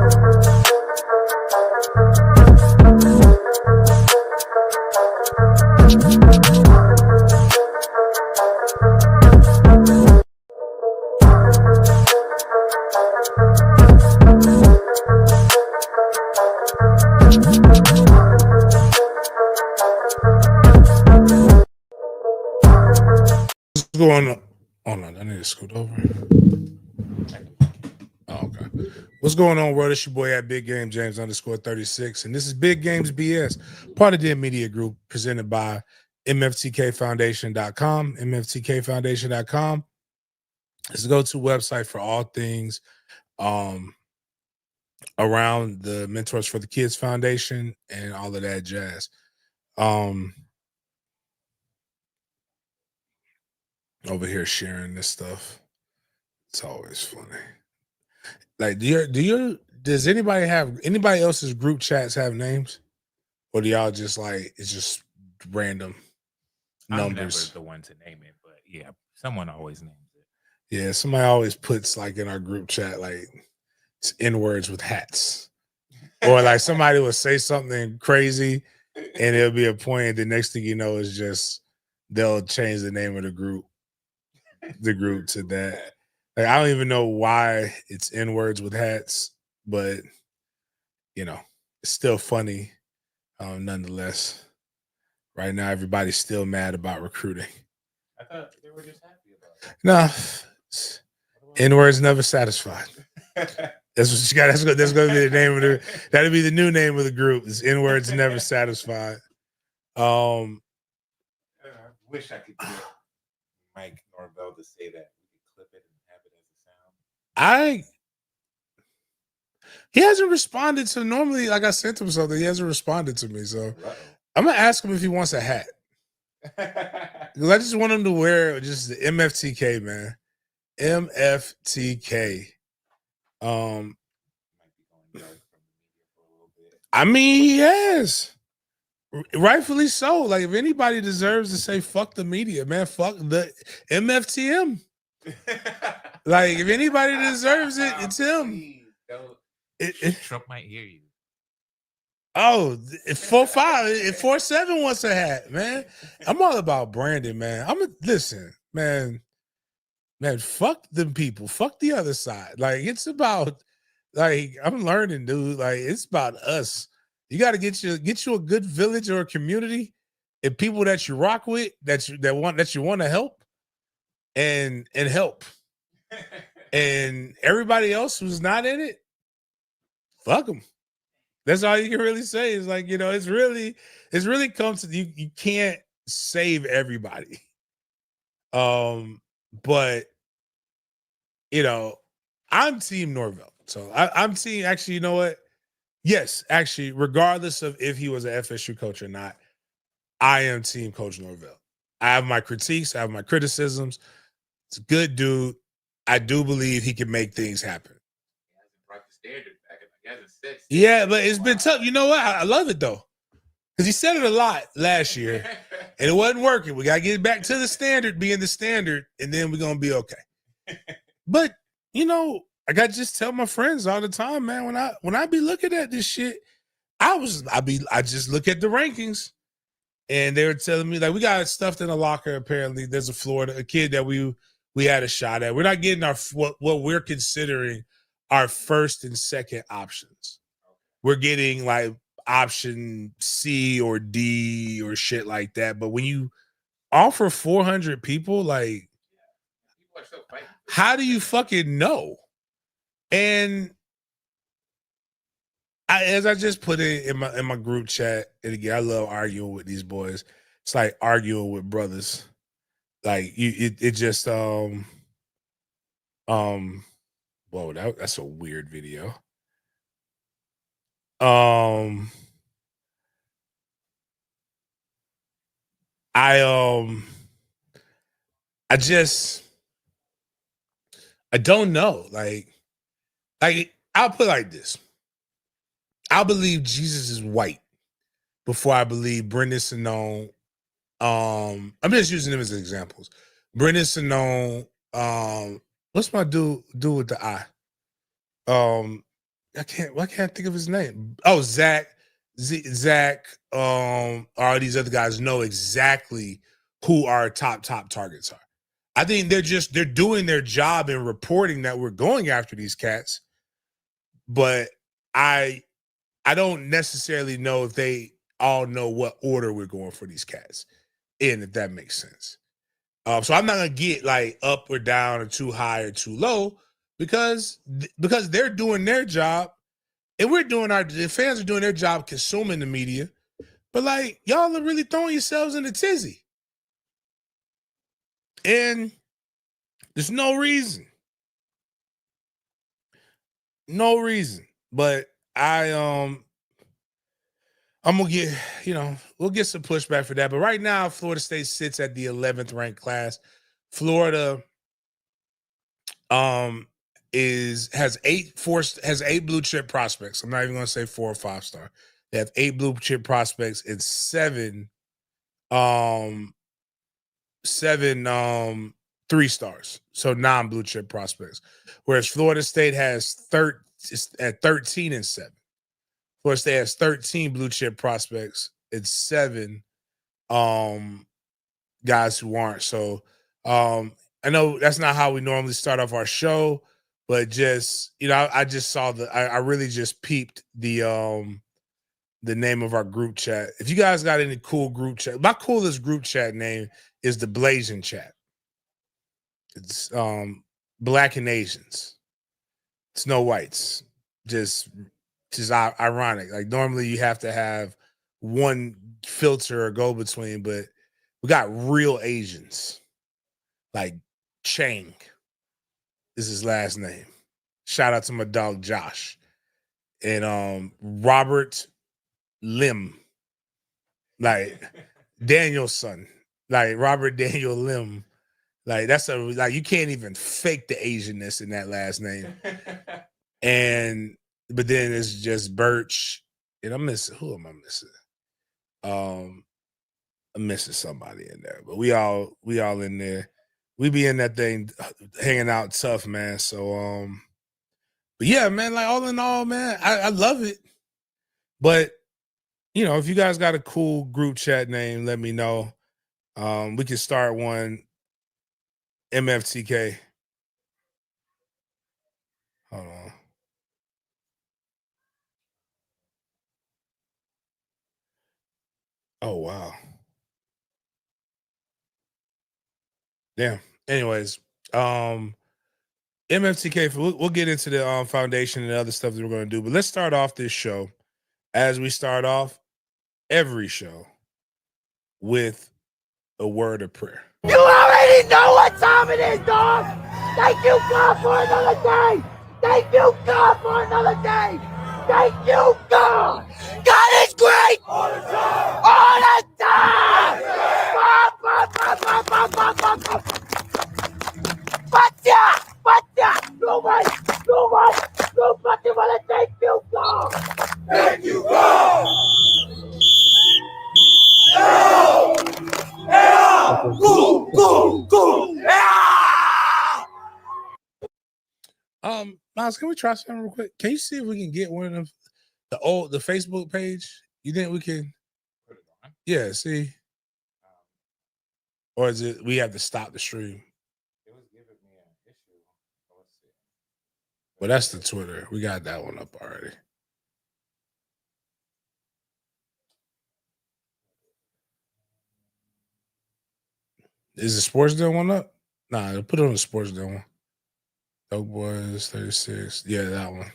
What's going on? Oh no, I need to scoot over. Oh, okay. What's going on, world? It's your boy at Big Game James _36, and this is Big Games B.S, part of the media group presented by MFTKFoundation.com. MFTKFoundation.com is the go-to website for all things around the Mentors for the Kids Foundation and all of that jazz. Over here sharing this stuff. It's always funny. Like, does anybody else's group chats have names? Or do y'all just like it's just random numbers? I'm never the one to name it, but yeah, someone always names it. Yeah, somebody always puts like in our group chat, like it's N-words with hats. Or like somebody will say something crazy and it'll be a point, the next thing you know is just they'll change the name of the group to that. Like, I don't even know why it's N-words with hats, but you know, it's still funny nonetheless. Right now, everybody's still mad about recruiting. I thought they were just happy about it. No, N-words never satisfied. That's what you got. That's going to be the name of that'll be the new name of the group. Is N-words never satisfied. I wish I could get Mike Norvell to say that. We could clip it and have it as a sound. He hasn't responded to normally, like I sent him something. He hasn't responded to me. So I'm gonna ask him if he wants a hat. Because I just want him to wear just the MFTK, man. MFTK. I mean, he has. Rightfully so. Like, if anybody deserves to say fuck the media, man, fuck the MFTM. Like, if anybody deserves it, it's him. Trump might hear you. Oh, 47 wants a hat, man. I'm all about branding, man. Listen, man, fuck them people. Fuck the other side. Like, it's about, like, I'm learning, dude. Like, it's about us. You got to get you a good village or a community and people that you rock with, that you want to help and help. And everybody else who's not in it, fuck them. That's all you can really say. Is like, you know, it's really comes to you can't save everybody. But you know, I'm Team Norvell. So I'm team, actually, you know what? Yes, actually, regardless of if he was an FSU coach or not, I am Team Coach Norvell. I have my critiques, I have my criticisms. It's a good dude. I do believe he can make things happen. He hasn't brought the standard back. He hasn't said. Yeah, but it's been tough. You know what? I love it though. Because he said it a lot last year and it wasn't working. We got to get back to the standard being the standard, and then we're going to be okay. But, you know, I got to just tell my friends all the time, man, when I be looking at this shit, I just look at the rankings, and they were telling me, like, we got stuffed in a locker. Apparently there's a kid that we had a shot at. We're not getting what we're considering our first and second options. We're getting like option C or D or shit like that. But when you offer 400 people, like, how do you fucking know? And as I just put it in my group chat, and again, I love arguing with these boys. It's like arguing with brothers. Like, it just whoa, that's a weird video. I don't know. Like I'll put it like this. I believe Jesus is white before I believe Brendan Sinone. I'm just using them as examples. Brendan Sinone, what's my dude with the eye? I can't think of his name. Oh, Zach. All these other guys know exactly who our top targets are. I think they're doing their job in reporting that we're going after these cats, but I don't necessarily know if they all know what order we're going for these cats in, if that makes sense. So I'm not gonna get like up or down or too high or too low because they're doing their job and the fans are doing their job consuming the media. But like y'all are really throwing yourselves in a tizzy. And there's no reason. No reason. But I'm gonna get, we'll get some pushback for that. But right now, Florida State sits at the 11th ranked class. Florida has eight blue chip prospects. I'm not even gonna say 4 or 5 star. They have 8 blue chip prospects and 7 3 stars, so non-blue chip prospects. Whereas Florida State has 13 and 7. Florida State has 13 blue chip prospects and 7 guys who aren't. So I know that's not how we normally start off our show, but just I just saw I really just peeped the name of our group chat. If you guys got any cool group chat, my coolest group chat name is the Blazing Chat. It's Black and Asians. It's no whites. Just ironic. Like normally you have to have one filter or go between, but we got real Asians. Like Chang is his last name. Shout out to my dog Josh. And Robert Lim. Like Daniel's son. Like Robert Daniel Lim. Like that's you can't even fake the Asianness in that last name. But then it's just Birch. And who am I missing? I'm missing somebody in there. But we all in there. We be in that thing hanging out tough, man. So but yeah, man, like all in all, man, I love it. But if you guys got a cool group chat name, let me know. We can start one. MFTK. Hold on. Oh wow. Damn. Anyways, MFTK. We'll get into the foundation and other stuff that we're going to do, but let's start off this show as we start off every show with a word of prayer. You already know what time it is, dog. Thank you, God, for another day. Thank you, God, for another day. Thank you, God. God is great. All the time. All the time. Nobody wanna thank you, God. Thank you, God. Go. Miles, can we try something real quick? Can you see if we can get one of the Facebook page? You think we can? Yeah, see. Or is it we have to stop the stream? It was giving me an issue. Let's see. Well, that's the Twitter. We got that one up already. Is the Sports Deal one up? Nah, put it on the Sports Deal one. Dope Boys 36. Yeah, that one.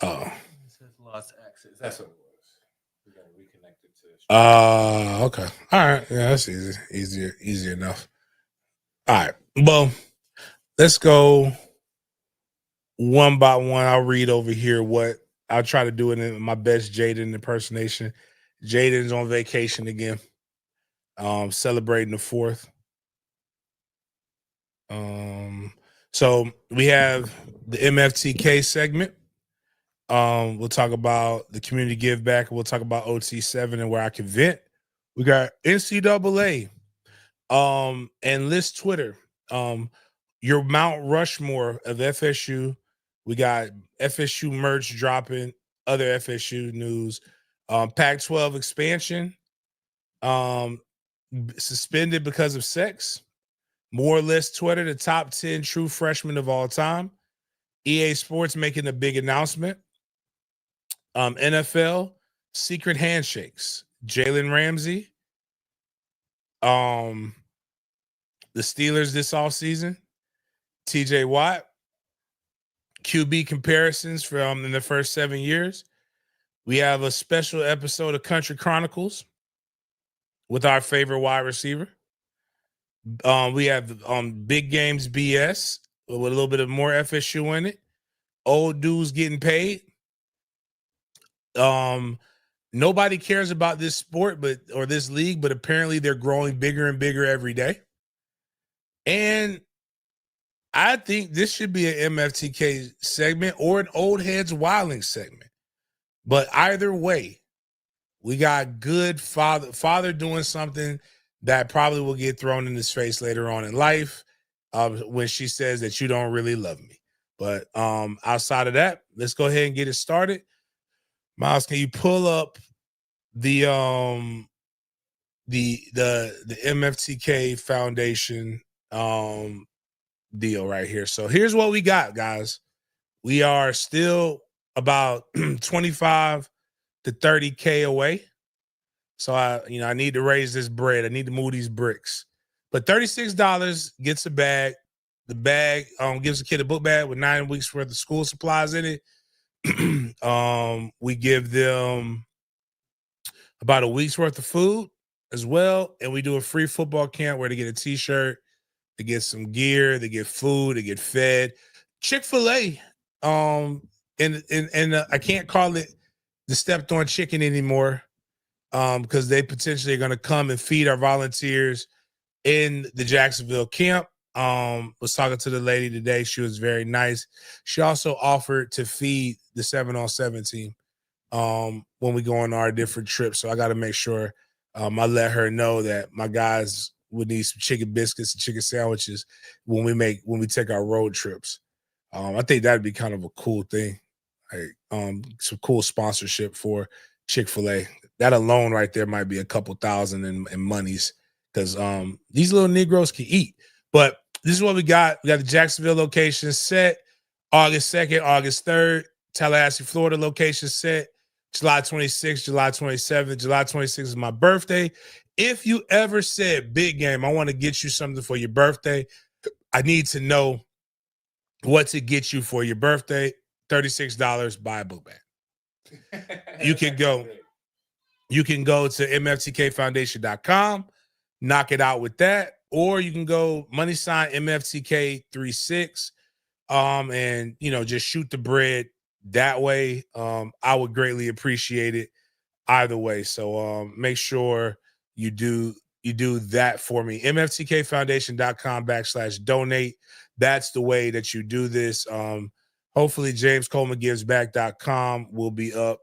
Oh. It says lost access. That's what it was. We got to reconnect it to. Okay. All right. Yeah, that's easy. Easy enough. All right. Well, let's go one by one. I'll read over here I'll try to do it in my best Jaden impersonation. Jaden's on vacation again. Celebrating the 4th. So we have the MFTK segment. We'll talk about the community give back. We'll talk about OT7 and where I can vent. We got NCAA, and list Twitter. your Mount Rushmore of FSU. We got FSU merch dropping, other FSU news. Pac-12 expansion suspended because of sex. More or less Twitter, the top 10 true freshmen of all time. EA Sports making a big announcement. NFL, secret handshakes. Jalen Ramsey. The Steelers this offseason. TJ Watt. QB comparisons from in the first 7 years. We have a special episode of Country Chronicles with our favorite wide receiver. We have Big Games B.S. with a little bit of more FSU in it. Old dudes getting paid. Nobody cares about this sport or this league, but apparently they're growing bigger and bigger every day. And I think this should be an MFTK segment or an Old Heads Wilding segment. But either way, we got good father doing something that probably will get thrown in his face later on in life when she says that you don't really love me. But outside of that, let's go ahead and get it started. Miles, can you pull up the MFTK Foundation deal right here? So here's what we got, guys. We are still about 25 to 30K away. So I need to raise this bread. I need to move these bricks. But $36 gets a bag. The bag gives a kid a book bag with 9 weeks worth of school supplies in it. We give them about a week's worth of food as well. And we do a free football camp where they get a t-shirt, they get some gear, they get food, they get fed. Chick-fil-A, and I can't call it the stepped on chicken anymore. Because they potentially are going to come and feed our volunteers in the Jacksonville camp. Was talking to the lady today. She was very nice. She also offered to feed the 7-on-7 team when we go on our different trips. So I got to make sure I let her know that my guys would need some chicken biscuits and chicken sandwiches when we take our road trips. I think that'd be kind of a cool thing. Like some cool sponsorship for Chick-fil-A. That alone right there might be a couple thousand in monies because these little Negroes can eat. But this is what we got. We got the Jacksonville location set August 2nd, August 3rd. Tallahassee, Florida location set July 26th, July 27th. July 26th is my birthday. If you ever said, big game, I want to get you something for your birthday, I need to know what to get you for your birthday. $36, buy a book bag. You can go to mftkfoundation.com, knock it out with that, or you can go money sign MFTK36, and just shoot the bread that way. I would greatly appreciate it either way. So make sure you do that for me. mftkfoundation.com/donate. That's the way that you do this. Hopefully JamesColemanGivesBack.com will be up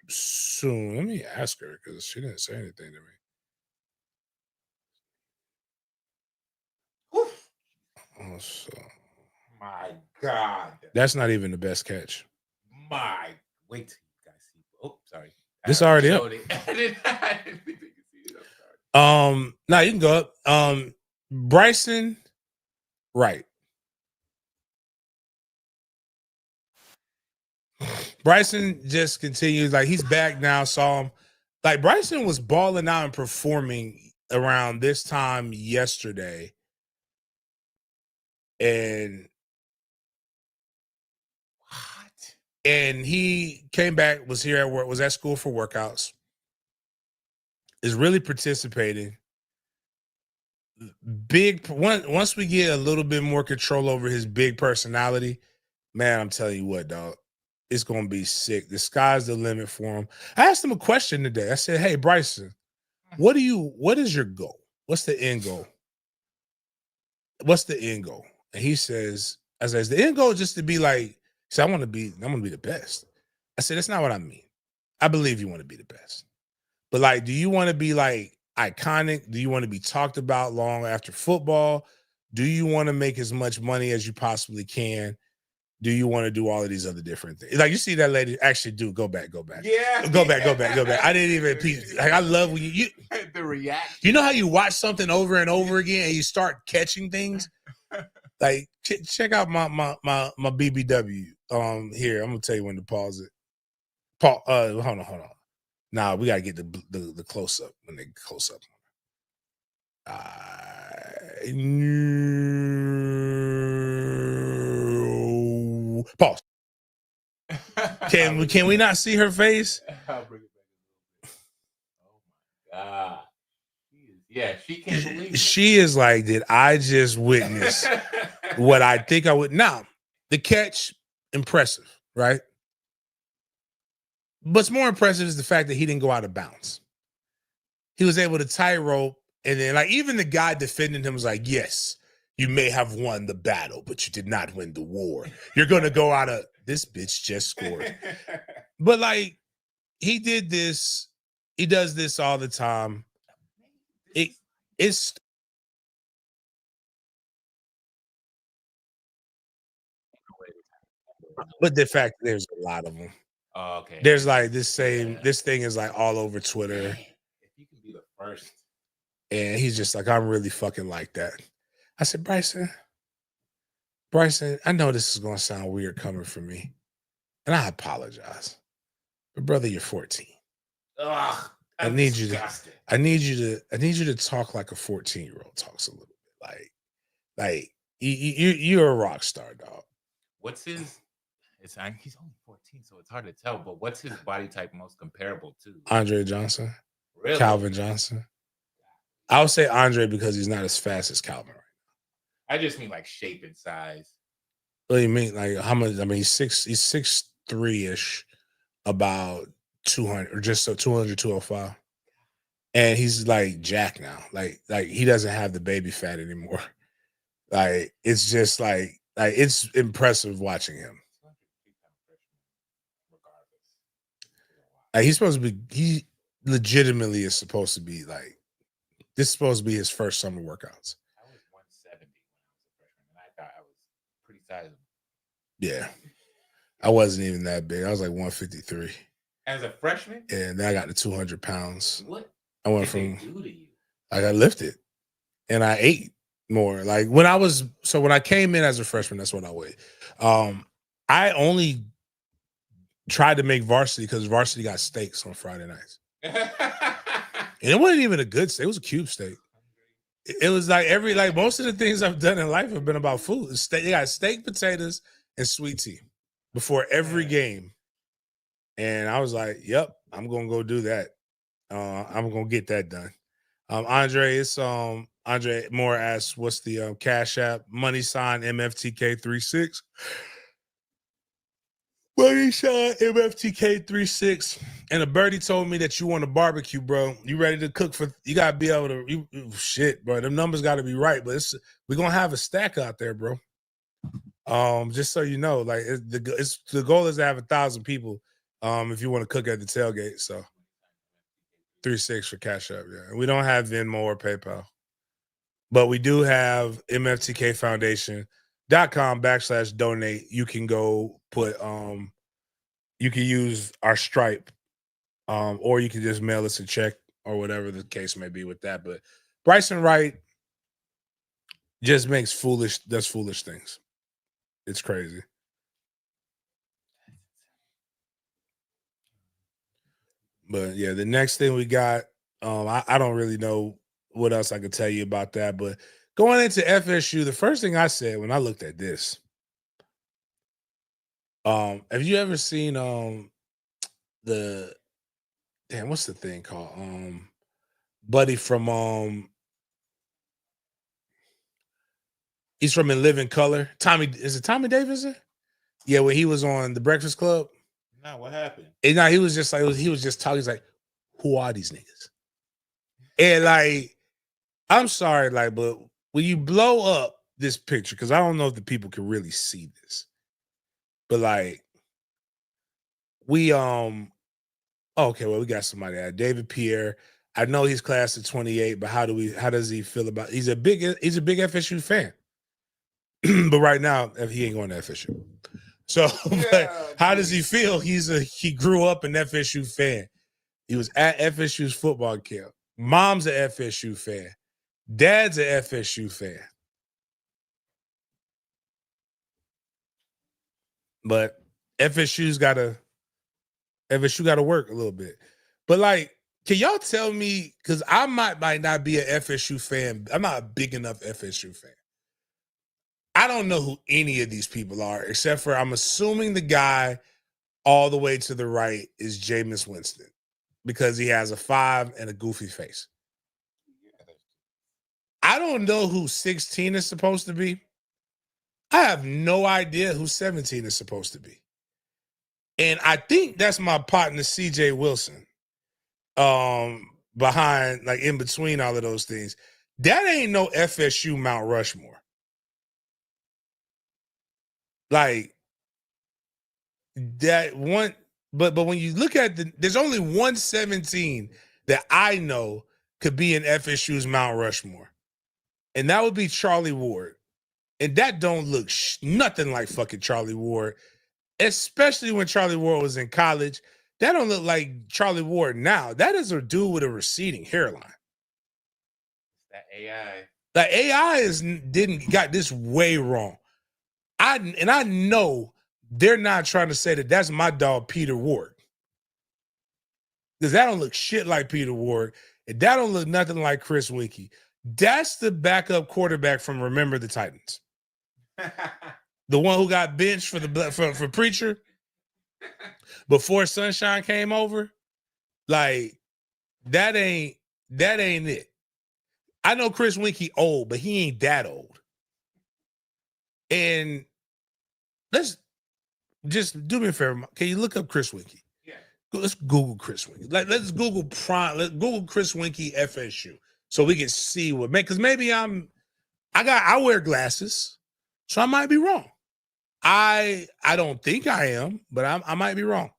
soon. Let me ask her because she didn't say anything to me. Oh, so. My God. That's not even the best catch. Wait till you guys see. Oh, sorry. This already up. I didn't think you could see it. I'm sorry. Now you can go up. Bryson Wright. Bryson just continues, like he's back now. Saw him. Like Bryson was balling out and performing around this time yesterday. And what? And he came back, was here at work, was at school for workouts, is really participating. Once we get a little bit more control over his big personality, man, I'm telling you what, dog. It's going to be sick. The sky's the limit for him. I asked him a question today. I said, hey, Bryson, what is your goal? What's the end goal? What's the end goal? And he says, the end goal is just to be like, I want to be the best. I said, that's not what I mean. I believe you want to be the best. But like, do you want to be like iconic? Do you want to be talked about long after football? Do you want to make as much money as you possibly can? Do you want to do all of these other different things? Like you see that lady, actually do go back. Yeah. Go back. I didn't even like I love when you the reaction. You know how you watch something over and over again and you start catching things? Like check out my BBW. Here, I'm gonna tell you when to pause it. Hold on. Nah, we gotta get the close up when they close up. Pause. Can we not see her face? I'll bring it back. Oh my God. Yeah, she can't believe it. She is like, did I just witness what I think I would? Now, the catch, impressive, right? What's more impressive is the fact that he didn't go out of bounds. He was able to tightrope, and then like even the guy defending him was like, yes, you may have won the battle, but you did not win the war. You're gonna go out of this bitch just scored. But like he did this, he does this all the time. It's but the fact there's a lot of them. Oh, okay. There's like this thing is like all over Twitter. If you can be the first. And he's just like, I'm really fucking like that. I said, Bryson, I know this is gonna sound weird coming from me. And I apologize. But brother, you're 14. Ugh, I need you to talk like a 14-year-old talks a little bit. Like you're a rock star, dog. What's his? He's only 14, so it's hard to tell. But what's his body type most comparable to? Andre Johnson, really? Calvin Johnson. I would say Andre because he's not as fast as Calvin right now. I just mean like shape and size. What do you mean? Like how much? I mean, he's 6'3" about 200 or just so 200, 205. And he's like Jack now. Like he doesn't have the baby fat anymore. Like it's just like it's impressive watching him. Like he legitimately is supposed to be like, this is supposed to be his first summer workouts. I was 170 when I was a freshman, and I thought I was pretty sizable. Yeah. I wasn't even that big. I was like 153. As a freshman? And then I got to 200 pounds. What? I went did they do to you? I got lifted. And I ate more. Like when I came in as a freshman, that's what I weighed. I only tried to make varsity because varsity got steaks on Friday nights. And it wasn't even a good steak. It was a cube steak. It was like most of the things I've done in life have been about food. They got steak, potatoes, and sweet tea before every game. And I was like, yep, I'm going to go do that. I'm going to get that done. Andre Moore asks, what's the Cash App? Money sign MFTK 36. Money sign MFTK 36. And a birdie told me that you want a barbecue, bro. You ready to cook you got to be able to, shit, bro. Them numbers got to be right. But we're going to have a stack out there, bro. Just so you know, like the goal is to have 1,000 people if you want to cook at the tailgate. So 36 for Cash App, yeah. And we don't have Venmo or PayPal. But we do have mftkfoundation.com/donate. You can go put you can use our Stripe, or you can just mail us a check or whatever the case may be with that. But Bryson Wright just does foolish things. It's crazy. But yeah, the next thing we got, I don't really know what else I could tell you about that. But going into FSU, the first thing I said when I looked at this, have you ever seen what's the thing called? Buddy from he's from In Living Color. Is it Tommy Davidson? Yeah, when he was on The Breakfast Club. No, what happened? And now he was just talking. He's like, who are these niggas? And like, I'm sorry, like, but when you blow up this picture, because I don't know if the people can really see this, but like, we okay, well, we got somebody out. David Pierre. I know he's class of 28, but how does he feel about? He's a big FSU fan. but right now he ain't going to FSU. So, but how does he feel? He grew up an FSU fan. He was at FSU's football camp. Mom's a FSU fan. Dad's a FSU fan. But FSU got to work a little bit. But like, can y'all tell me? Because I might not be an FSU fan. I'm not a big enough FSU fan. I don't know who any of these people are, except for I'm assuming the guy all the way to the right is Jameis Winston because he has a 5 and a goofy face. I don't know who 16 is supposed to be. I have no idea who 17 is supposed to be. And I think that's my partner, CJ Wilson, behind, like in between all of those things. That ain't no FSU Mount Rushmore. Like that one, but when you look at there's only 117 that I know could be in FSU's Mount Rushmore. And that would be Charlie Ward. And that don't look nothing like fucking Charlie Ward, especially when Charlie Ward was in college. That don't look like Charlie Ward now. That is a dude with a receding hairline. That AI. Like AI got this way wrong. I know they're not trying to say that that's my dog Peter Ward. Because that don't look shit like Peter Ward. And that don't look nothing like Chris Winkie. That's the backup quarterback from Remember the Titans. The one who got benched for Preacher before Sunshine came over. Like, that ain't it. I know Chris Winkie old, but he ain't that old. And let's just do me a favor. Can you look up Chris Winkie? Yeah. Let's Google Chris Winkie. Let's Google Chris Winkie FSU so we can see what, because maybe I wear glasses, so I might be wrong. I don't think I am, but I might be wrong.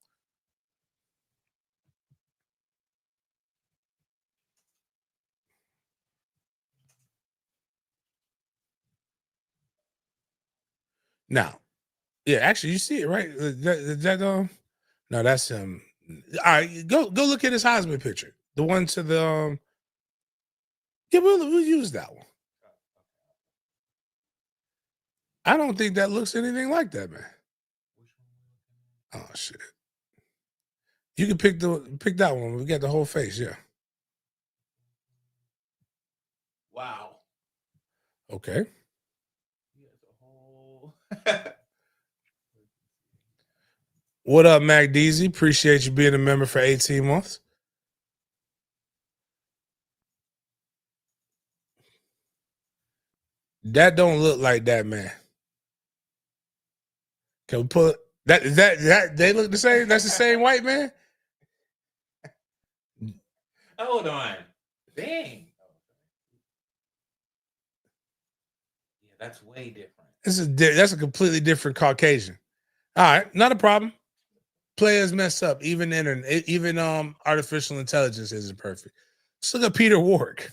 Now, yeah, actually, you see it, right? No, that's him. All right, go look at his Heisman picture. The one to the yeah, we'll use that one. I don't think that looks anything like that, man. Oh shit! You can pick that one. We got the whole face, yeah. Wow. Okay. What up, Mac Deezy? Appreciate you being a member for 18 months. That don't look like that, man. Can we put that? Is that they look the same? That's the same white man. Hold on. Dang. Yeah, that's way different. That's a completely different Caucasian. All right, not a problem. Players mess up. Even internet, even artificial intelligence isn't perfect. Let's look at Peter Ward.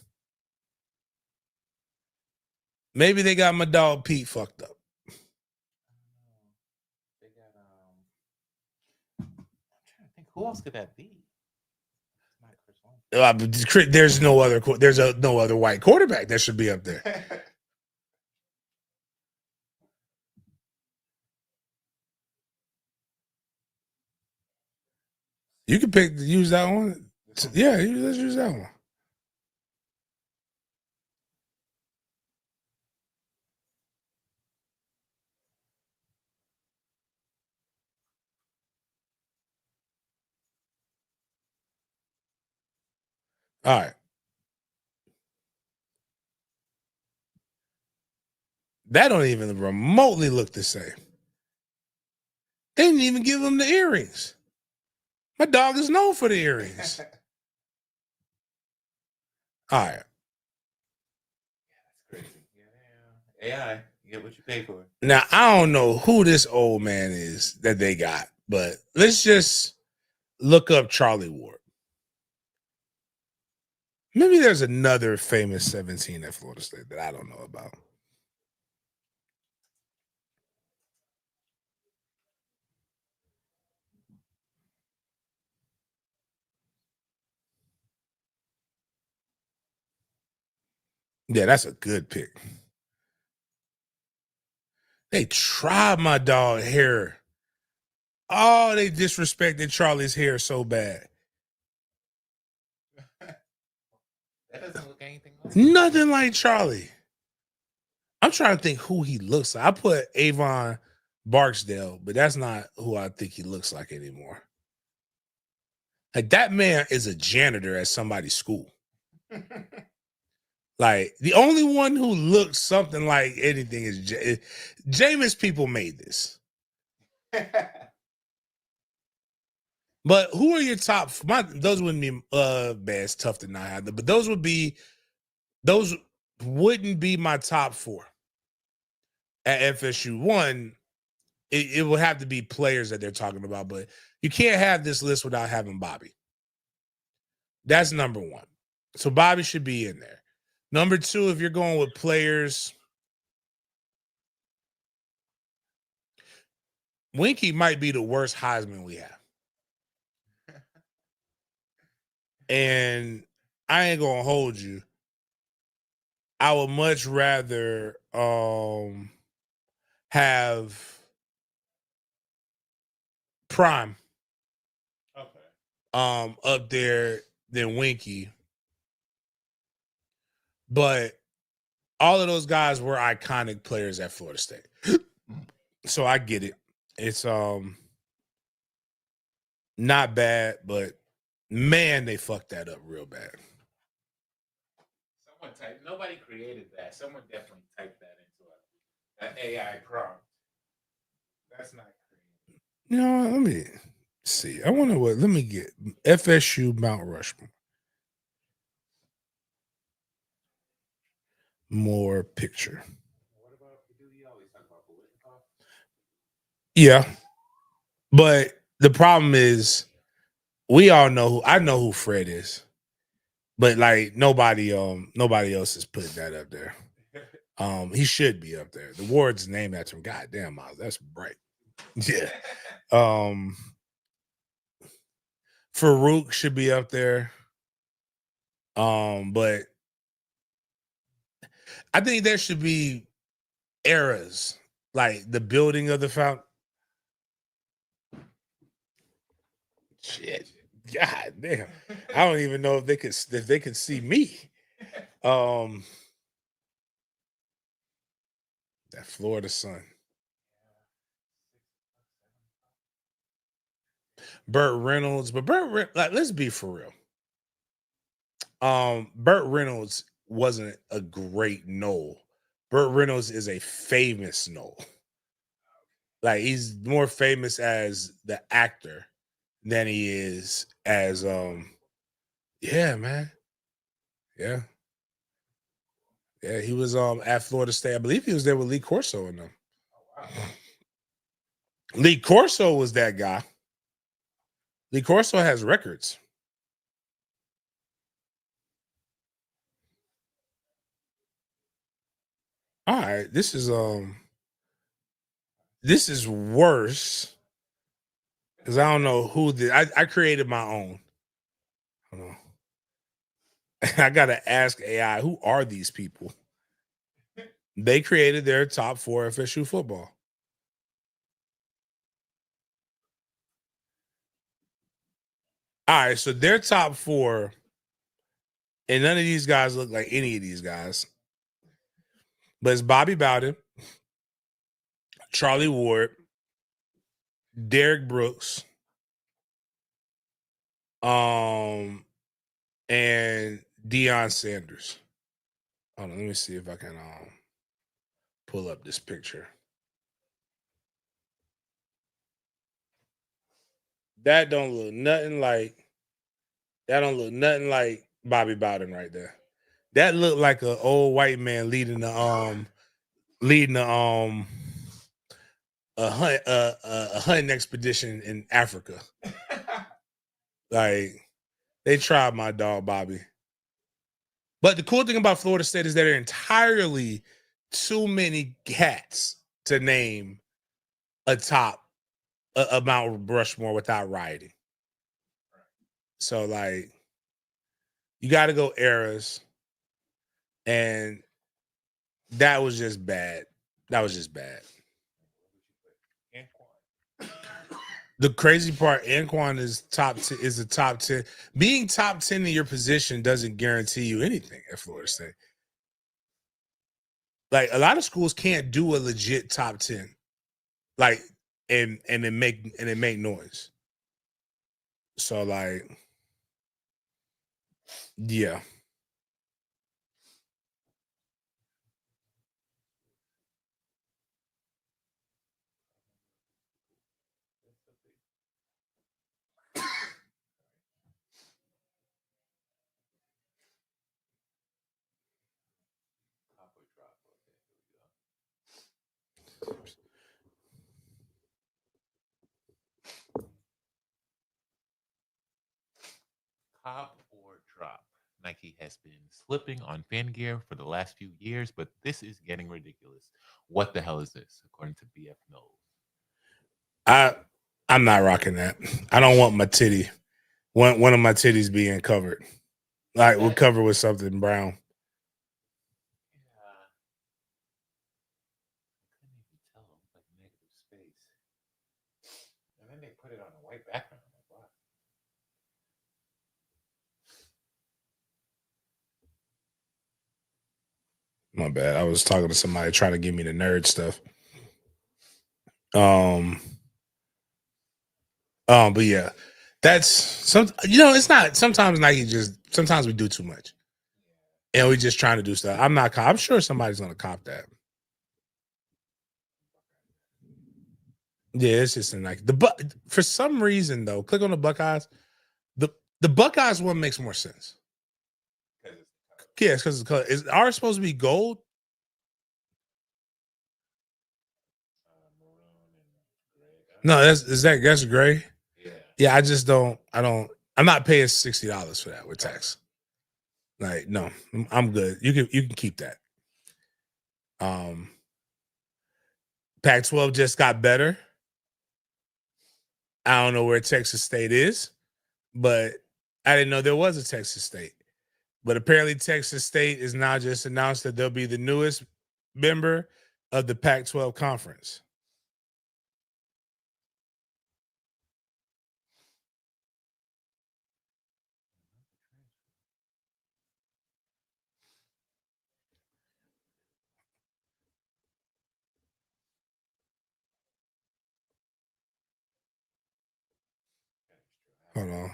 Maybe they got my dog Pete fucked up. They got I'm trying to think, who else could that be? There's no other white quarterback that should be up there. You can use that one. Yeah, let's use that one. All right. That don't even remotely look the same. They didn't even give him the earrings. My dog is known for the earrings. All right. Yeah, that's crazy. Yeah. AI, you get what you pay for. Now, I don't know who this old man is that they got, but let's just look up Charlie Ward. Maybe there's another famous 17 at Florida State that I don't know about. Yeah, that's a good pick. They tried my dog hair. Oh, they disrespected Charlie's hair so bad. That doesn't look anything like Nothing like Charlie. I'm trying to think who he looks like. I put Avon Barksdale, but that's not who I think he looks like anymore. Like that man is a janitor at somebody's school. Like the only one who looks something like anything is Jameis. People made this. But who are your top? Those wouldn't be bad. It's tough to not have them, but those wouldn't be my top 4 at FSU. One, it would have to be players that they're talking about, but you can't have this list without having Bobby. That's number 1. So Bobby should be in there. Number 2, if you're going with players, Winky might be the worst Heisman we have. And I ain't gonna hold you. I would much rather have Prime up there than Winky. But all of those guys were iconic players at Florida State. So I get it. It's not bad, but man, they fucked that up real bad. Someone typed. Nobody created that. Someone definitely typed that into an AI prompt. That's not creative. You know, let me see. I wonder what. Let me get FSU Mount Rushmore. More picture. What about you always talk about political? Yeah, but the problem is, we all know. I know who Fred is, but like nobody else is putting that up there. He should be up there. The ward's named after him. God damn, Miles, that's bright. Yeah. Farouk should be up there. But I think there should be eras, like the building of the fountain. Shit. God damn. I don't even know if they could see me. That Florida sun. Burt Reynolds, but like, let's be for real. Burt Reynolds wasn't a great Noel. Burt Reynolds is a famous Noel. Like he's more famous as the actor than he is as yeah, man. Yeah. Yeah, he was at Florida State. I believe he was there with Lee Corso and them. Oh, wow. Lee Corso was that guy. Lee Corso has records. All right, this is worse because I don't know who did. I created my own. Hold on. I gotta ask AI, who are these people? They created their top 4 FSU football. All right, so their top 4, and none of these guys look like any of these guys. But it's Bobby Bowden, Charlie Ward, Derek Brooks, and Deion Sanders. Hold on, let me see if I can pull up this picture. That don't look nothing like Bobby Bowden right there. That looked like an old white man leading a hunting expedition in Africa. Like they tried my dog Bobby. But the cool thing about Florida State is there are entirely too many cats to name a Mount Rushmore without rioting. So like you got to go eras. And that was just bad. That was just bad. The crazy part, Anquan is is a top 10. Being top 10 in your position doesn't guarantee you anything at Florida State. Like a lot of schools can't do a legit top 10. Like and it make noise. So like yeah. Cop or drop. Nike has been slipping on fan gear for the last few years, but this is getting ridiculous. What the hell is this? According to BF Knowles. I'm not rocking that. I don't want my titty. One of my titties being covered. Like we'll cover with something brown. Yeah. I couldn't even tell. Like negative space. And then they put it on a white background. Like, wow. My bad. I was talking to somebody trying to give me the nerd stuff. But yeah, that's it's not sometimes Nike sometimes we do too much. And we just trying to do stuff. I'm sure somebody's gonna cop that. Yeah, it's just a Nike. For some reason though, click on the Buckeyes. The Buckeyes one makes more sense. Yeah, it's because color. Is ours supposed to be gold? No, that's gray. Yeah, I'm not paying $60 for that with tax. Like, no, I'm good. You can keep that. Pac-12 just got better. I don't know where Texas State is, but I didn't know there was a Texas State. But apparently Texas State is now just announced that they'll be the newest member of the Pac-12 conference. Hold on.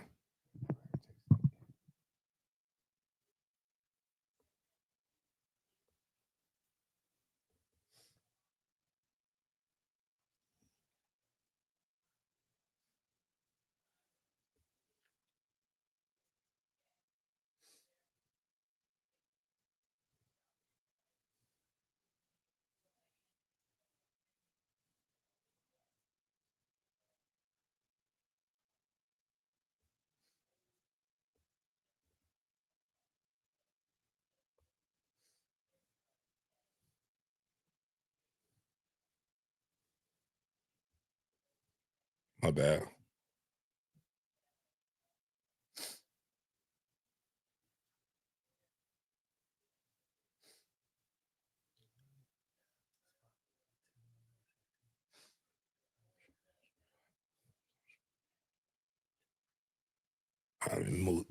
My bad.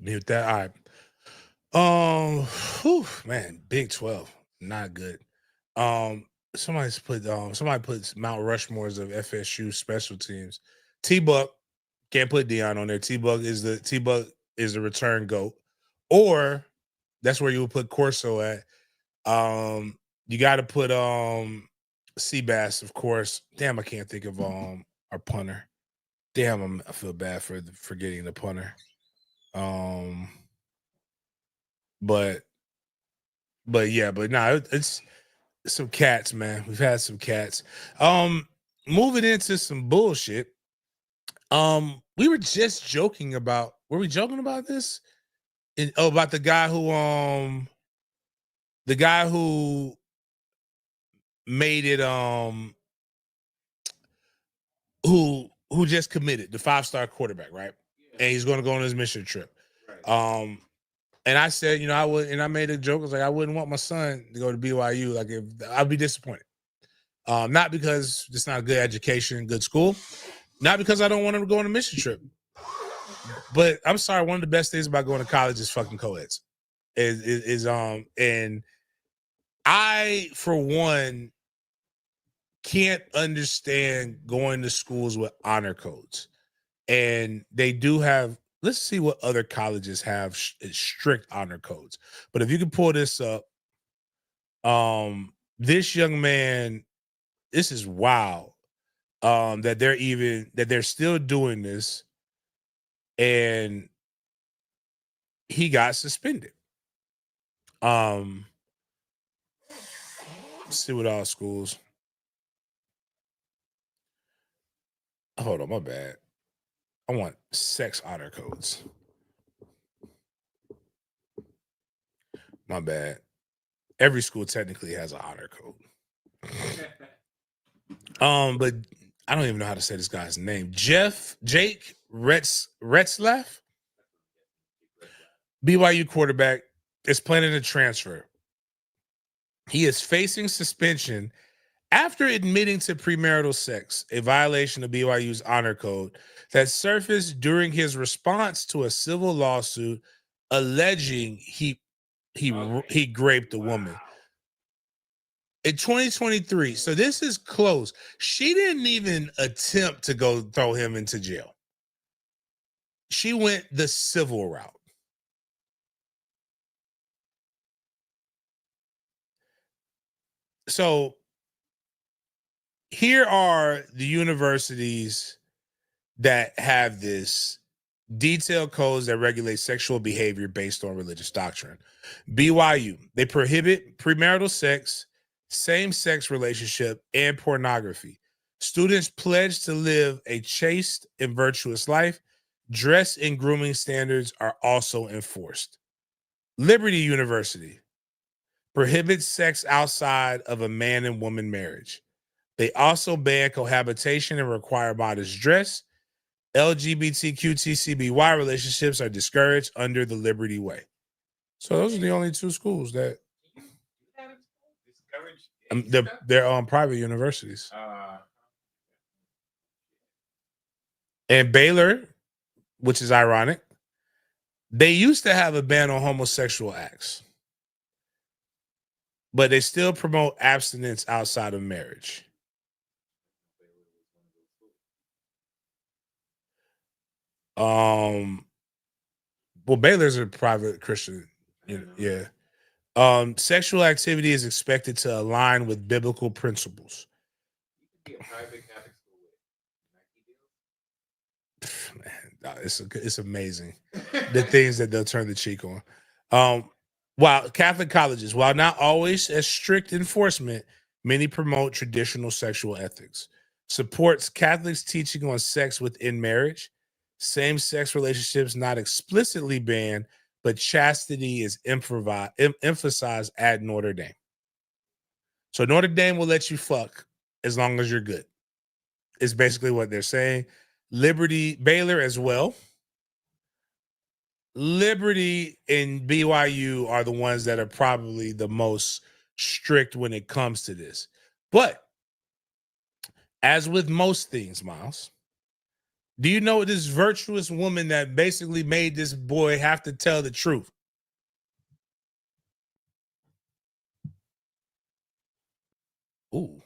Mute that. All right. Man, Big 12, not good. Somebody puts Mount Rushmore's of FSU special teams. T-Buck, can't put Dion on there. T-Buck is the return GOAT. Or that's where you would put Corso at. You got to put Seabass, of course. Damn, I can't think of our punter. Damn, I feel bad for forgetting the punter. But it's some cats, man. We've had some cats. Moving into some bullshit. We were just joking about. Were we joking about this? About the guy who made it. Who just committed, the 5-star quarterback, right? And he's going to go on his mission trip. And I said, I would, and I made a joke. I was like, I wouldn't want my son to go to BYU. Like, if I'd be disappointed. Not because it's not a good education, good school. Not because I don't want him to go on a mission trip. But I'm sorry, one of the best things about going to college is fucking co-eds. And I, for one, can't understand going to schools with honor codes. And they do have, let's see what other colleges have strict honor codes. But if you can pull this up, this young man, this is wild. That they're still doing this, and he got suspended. Let's see what all schools. Hold on, my bad. I want sex honor codes. My bad. Every school technically has an honor code. But I don't even know how to say this guy's name. Jake Retzlaff, BYU quarterback, is planning to transfer. He is facing suspension after admitting to premarital sex, a violation of BYU's honor code that surfaced during his response to a civil lawsuit alleging he raped a woman. In 2023, so this is close. She didn't even attempt to go throw him into jail. She went the civil route. So here are the universities that have this detailed codes that regulate sexual behavior based on religious doctrine. BYU, they prohibit premarital sex, same-sex relationship, and pornography. Students pledge to live a chaste and virtuous life. Dress and grooming standards are also enforced. Liberty University prohibits sex outside of a man and woman marriage. They also ban cohabitation and require modest dress. LGBTQTCBY relationships are discouraged under the Liberty Way. So those are the only two schools that they're private universities. And Baylor, which is ironic, they used to have a ban on homosexual acts, but they still promote abstinence outside of marriage. Well, Baylor's a private Christian, yeah. Sexual activity is expected to align with biblical principles. Man, it's amazing the things that they'll turn the cheek on. While Catholic colleges, while not always as strict enforcement, many promote traditional sexual ethics. Supports Catholics' teaching on sex within marriage. Same-sex relationships not explicitly banned, but chastity is emphasized at Notre Dame. So Notre Dame will let you fuck as long as you're good. It's basically what they're saying. Liberty, Baylor as well. Liberty and BYU are the ones that are probably the most strict when it comes to this. But as with most things, Miles, do you know this virtuous woman that basically made this boy have to tell the truth? Ooh.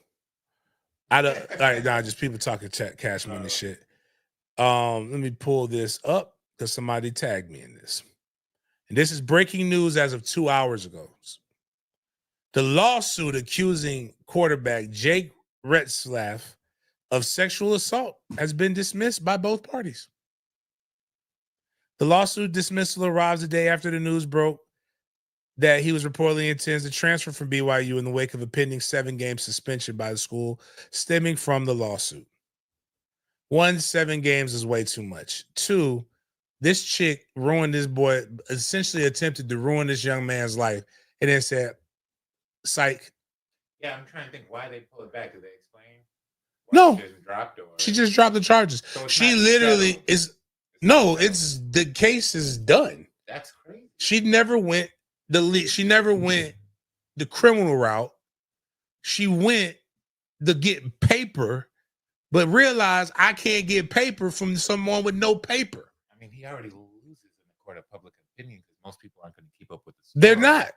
All right, nah, just people talking cash money shit. Let me pull this up because somebody tagged me in this. And this is breaking news as of 2 hours ago. The lawsuit accusing quarterback Jake Retzlaff of sexual assault has been dismissed by both parties. The lawsuit dismissal arrives the day after the news broke that he was reportedly intends to transfer from BYU in the wake of a pending 7-game suspension by the school stemming from the lawsuit. 1, 7 games is way too much. 2, this chick ruined this boy, essentially attempted to ruin this young man's life, and then said, psych. Yeah, I'm trying to think why they pull it back. Did they explain? No. She just dropped the charges. So she literally settled. It's the case is done. That's crazy. She never went she never went the criminal route. She went to get paper, but realized I can't get paper from someone with no paper. I mean, he already loses in the court of public opinion because most people aren't going to keep up with the story. They're not.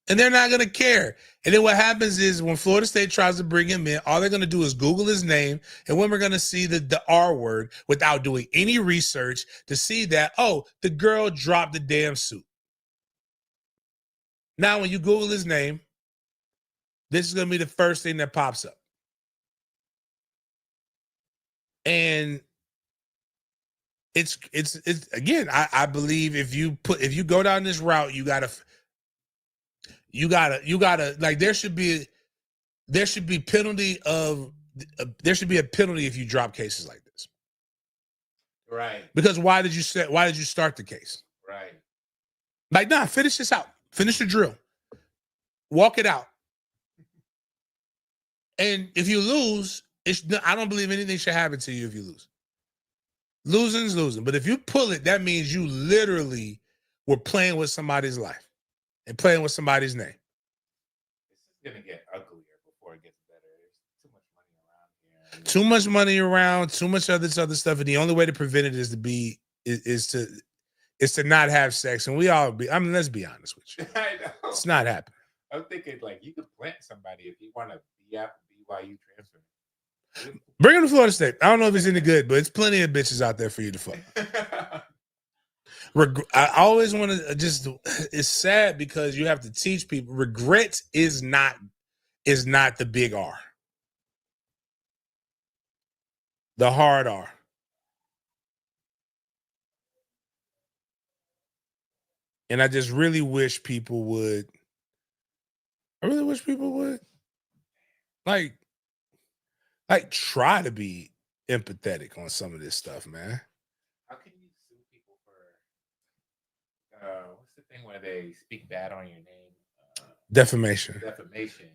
And they're not going to care. And then what happens is when Florida State tries to bring him in, all they're going to do is Google his name. And when we're going to see the R word without doing any research to see that, oh, the girl dropped the damn suit. Now, when you Google his name, this is going to be the first thing that pops up. And it's again, I believe if you go down this route, you gotta like there should be a penalty if you drop cases like this. Right. Because why did you start the case? Right. Like, nah, finish this out. Finish the drill. Walk it out. And if you lose, I don't believe anything should happen to you if you lose. Losing's losing. But if you pull it, that means you literally were playing with somebody's life and playing with somebody's name. This is going to get uglier before it gets better. There's too much money around here. Too much money around, too much other stuff. And the only way to prevent it is to not have sex. And let's be honest with you. I know. It's not happening. I'm thinking like you could plant somebody if you want to be at BYU transfer. Bring him to Florida State. I don't know if it's any good, but it's plenty of bitches out there for you to fuck. I always want to it's sad because you have to teach people regret is not the big R. The hard R. And I just really wish people would. I really wish people would like try to be empathetic on some of this stuff, man. How can you sue people for what's the thing where they speak bad on your name? Defamation. Defamation.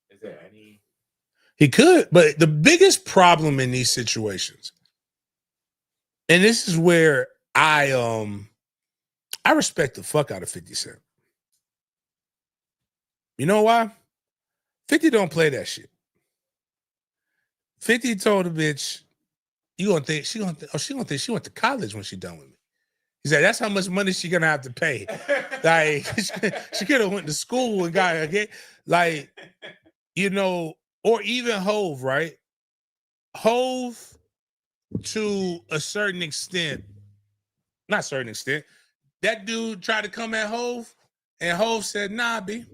Is there any? He could, but the biggest problem in these situations, and this is where I respect the fuck out of 50 Cent. You know why? 50 don't play that shit. 50 told a bitch, she gonna think she went to college when she done with me. He said, that's how much money she gonna have to pay. Like she could have went to school and got again. Like, you know, or even Hove, right? Hove to a certain extent, not certain extent, that dude tried to come at Hove, and Hove said, nah, B.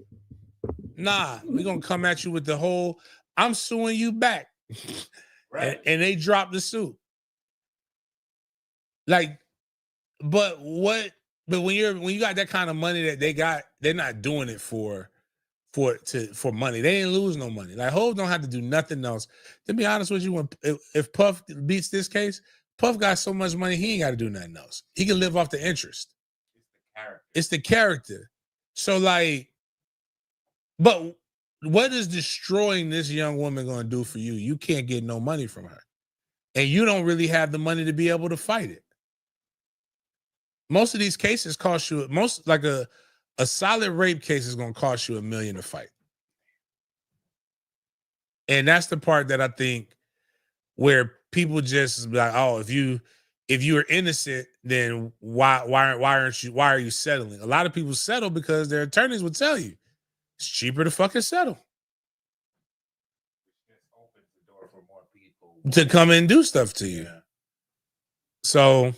Nah, we're gonna come at you with the whole, I'm suing you back. Right. And they dropped the suit. Like, but when you got that kind of money that they got, they're not doing it for money. They ain't lose no money. Like Hov don't have to do nothing else. To be honest with you, if Puff beats this case, Puff got so much money he ain't got to do nothing else. He can live off the interest. It's the character. So like, but what is destroying this young woman going to do for you? You can't get no money from her. And you don't really have the money to be able to fight it. Most of these cases cost you, like a solid rape case is going to cost you $1 million to fight. And that's the part that I think where people just be like, oh, if you're innocent, then why are you settling? A lot of people settle because their attorneys would tell you it's cheaper to fucking settle. Opens the door for more people to come and do stuff to you. Yeah. So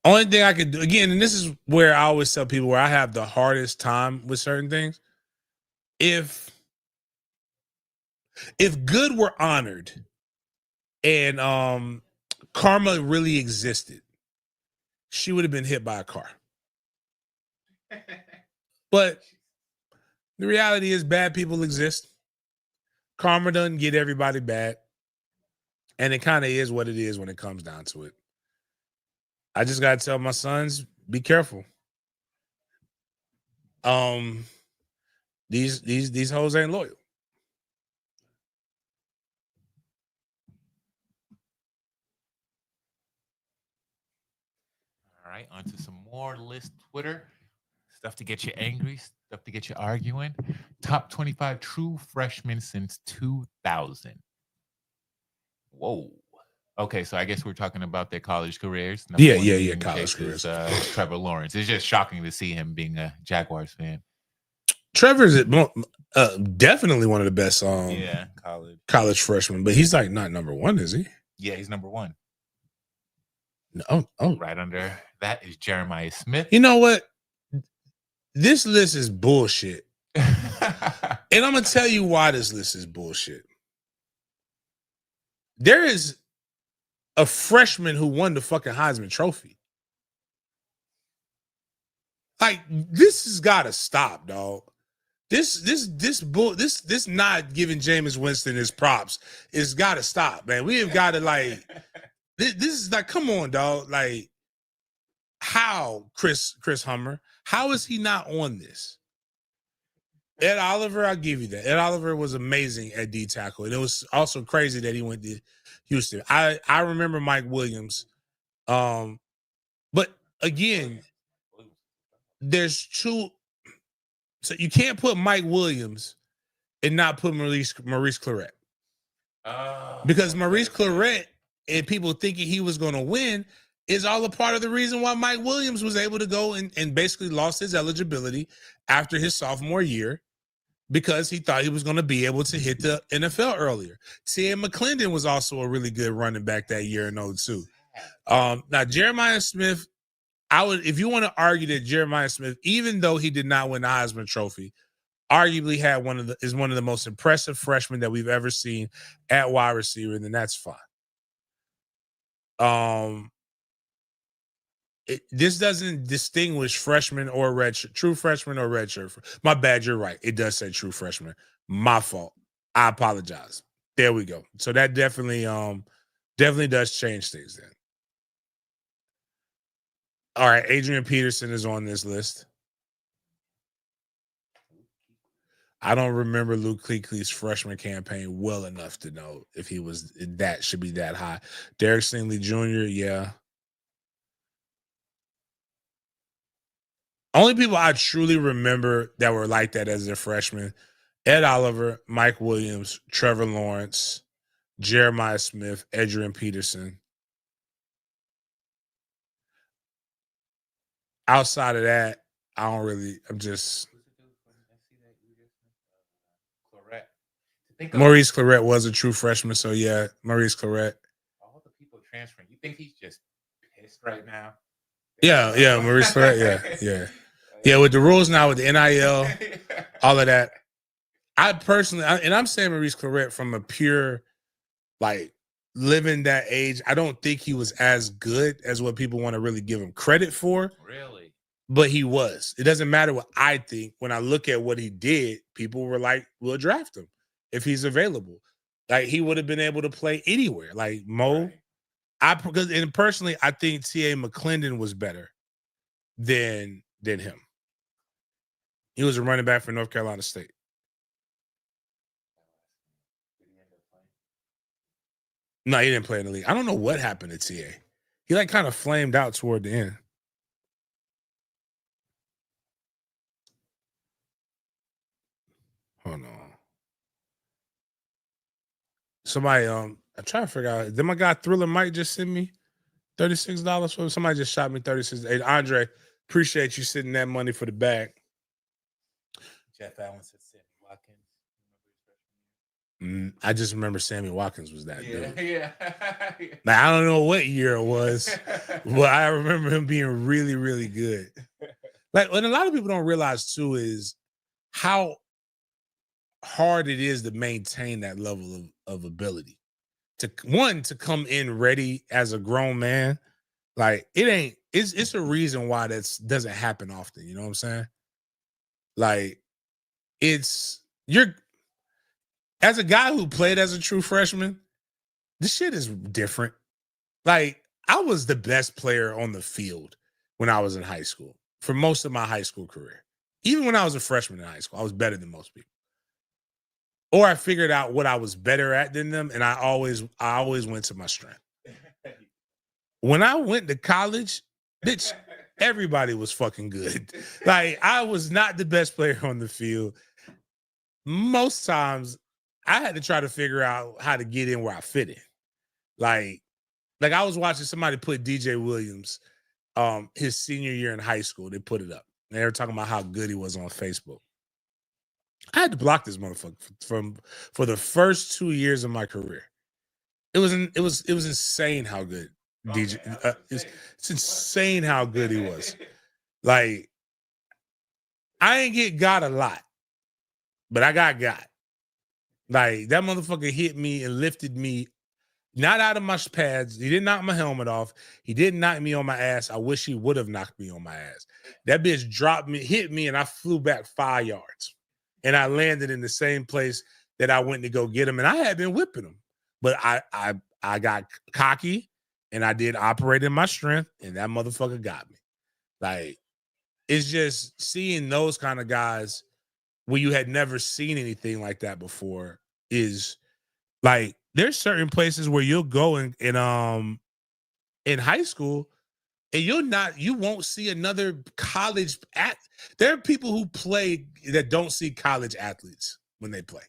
only thing I could do, again, and this is where I always tell people where I have the hardest time with certain things. If good were honored and karma really existed, she would have been hit by a car. But the reality is bad people exist. Karma doesn't get everybody bad. And it kind of is what it is when it comes down to it. I just got to tell my sons, be careful. These hoes ain't loyal. All right, on to some more list Twitter. Stuff to get you angry, stuff to get you arguing. Top 25 true freshmen since 2000. Whoa. Okay, so I guess we're talking about their college careers. Yeah, one being college Chase's, careers. Trevor Lawrence. It's just shocking to see him being a Jaguars fan. Trevor's definitely one of the best college freshmen, but he's like not number one, is he? Yeah, he's number one. Oh. Right under that is Jeremiah Smith. You know what? This list is bullshit. And I'm going to tell you why this list is bullshit. There is a freshman who won the fucking Heisman Trophy. Like, this has got to stop, dog. This not giving Jameis Winston his props is got to stop, man. We have got to, like, this is like, come on, dog. Like, how, Chris Hummer, how is he not on this? Ed Oliver, I'll give you that. Ed Oliver was amazing at D tackle. And it was also crazy that he went to Houston. I remember Mike Williams. But again, there's two. So you can't put Mike Williams and not put Maurice Clarett. Because Maurice Clarett and people thinking he was going to win is all a part of the reason why Mike Williams was able to go and basically lost his eligibility after his sophomore year because he thought he was going to be able to hit the NFL earlier. T.A. McClendon was also a really good running back that year in 02. Now, Jeremiah Smith, if you want to argue that Jeremiah Smith, even though he did not win the Heisman Trophy, arguably is one of the most impressive freshmen that we've ever seen at wide receiver, then that's fine. This doesn't distinguish freshman or redshirt, true freshman or redshirt. My bad, you're right. It does say true freshman. My fault. I apologize. There we go. So that definitely does change things then. All right, Adrian Peterson is on this list. I don't remember Luke Kuechly's freshman campaign well enough to know if he was should be that high. Derek Stingley Jr., yeah. Only people I truly remember that were like that as a freshman: Ed Oliver, Mike Williams, Trevor Lawrence, Jeremiah Smith, Adrian Peterson. Outside of that, I'm just. Maurice Clarett was a true freshman, so yeah, Maurice Clarett. All the people transferring. You think he's just pissed right now? Yeah, Maurice Clarett, yeah. With the rules now, with the NIL, all of that. I personally, and I'm saying Maurice Clarett from a pure, like, living that age, I don't think he was as good as what people want to really give him credit for. Really? But he was. It doesn't matter what I think. When I look at what he did, people were like, we'll draft him if he's available. Like, he would have been able to play anywhere. Like, Mo, and personally, I think T.A. McClendon was better than him. He was a running back for North Carolina State. No, he didn't play in the league. I don't know what happened to T.A. He like kind of flamed out toward the end. Hold on. Somebody, I'm trying to figure out. Did my guy Thriller Mike just send me $36 for? Somebody just shot me $36. Hey, Andre, appreciate you sending that money for the bag. Jeff Allen said Sammy Watkins. I just remember Sammy Watkins was that dude. Yeah. Now, I don't know what year it was, but I remember him being really, really good. Like, what a lot of people don't realize too is how hard it is to maintain that level of ability. To come in ready as a grown man, like it's a reason why that doesn't happen often. You know what I'm saying? Like, you're as a guy who played as a true freshman, this shit is different. Like, I was the best player on the field when I was in high school for most of my high school career. Even when I was a freshman in high school, I was better than most people. Or I figured out what I was better at than them, and I always went to my strength. When I went to college, bitch, everybody was fucking good. Like, I was not the best player on the field. Most times, I had to try to figure out how to get in where I fit in. Like I was watching somebody put DJ Williams, his senior year in high school. They put it up. They were talking about how good he was on Facebook. I had to block this motherfucker for the first 2 years of my career. It was insane how good DJ. It's insane how good he was. Like, I ain't got a lot, but I got. Like, that motherfucker hit me and lifted me, not out of my pads. He didn't knock my helmet off. He didn't knock me on my ass. I wish he would have knocked me on my ass. That bitch dropped me, hit me, and I flew back 5 yards. And I landed in the same place that I went to go get him. And I had been whipping him. But I got cocky, and I did operate in my strength, and that motherfucker got me. Like, it's just seeing those kind of guys when you had never seen anything like that before is like, there's certain places where you'll go in high school and you won't see another college there are people who play that don't see college athletes when they play.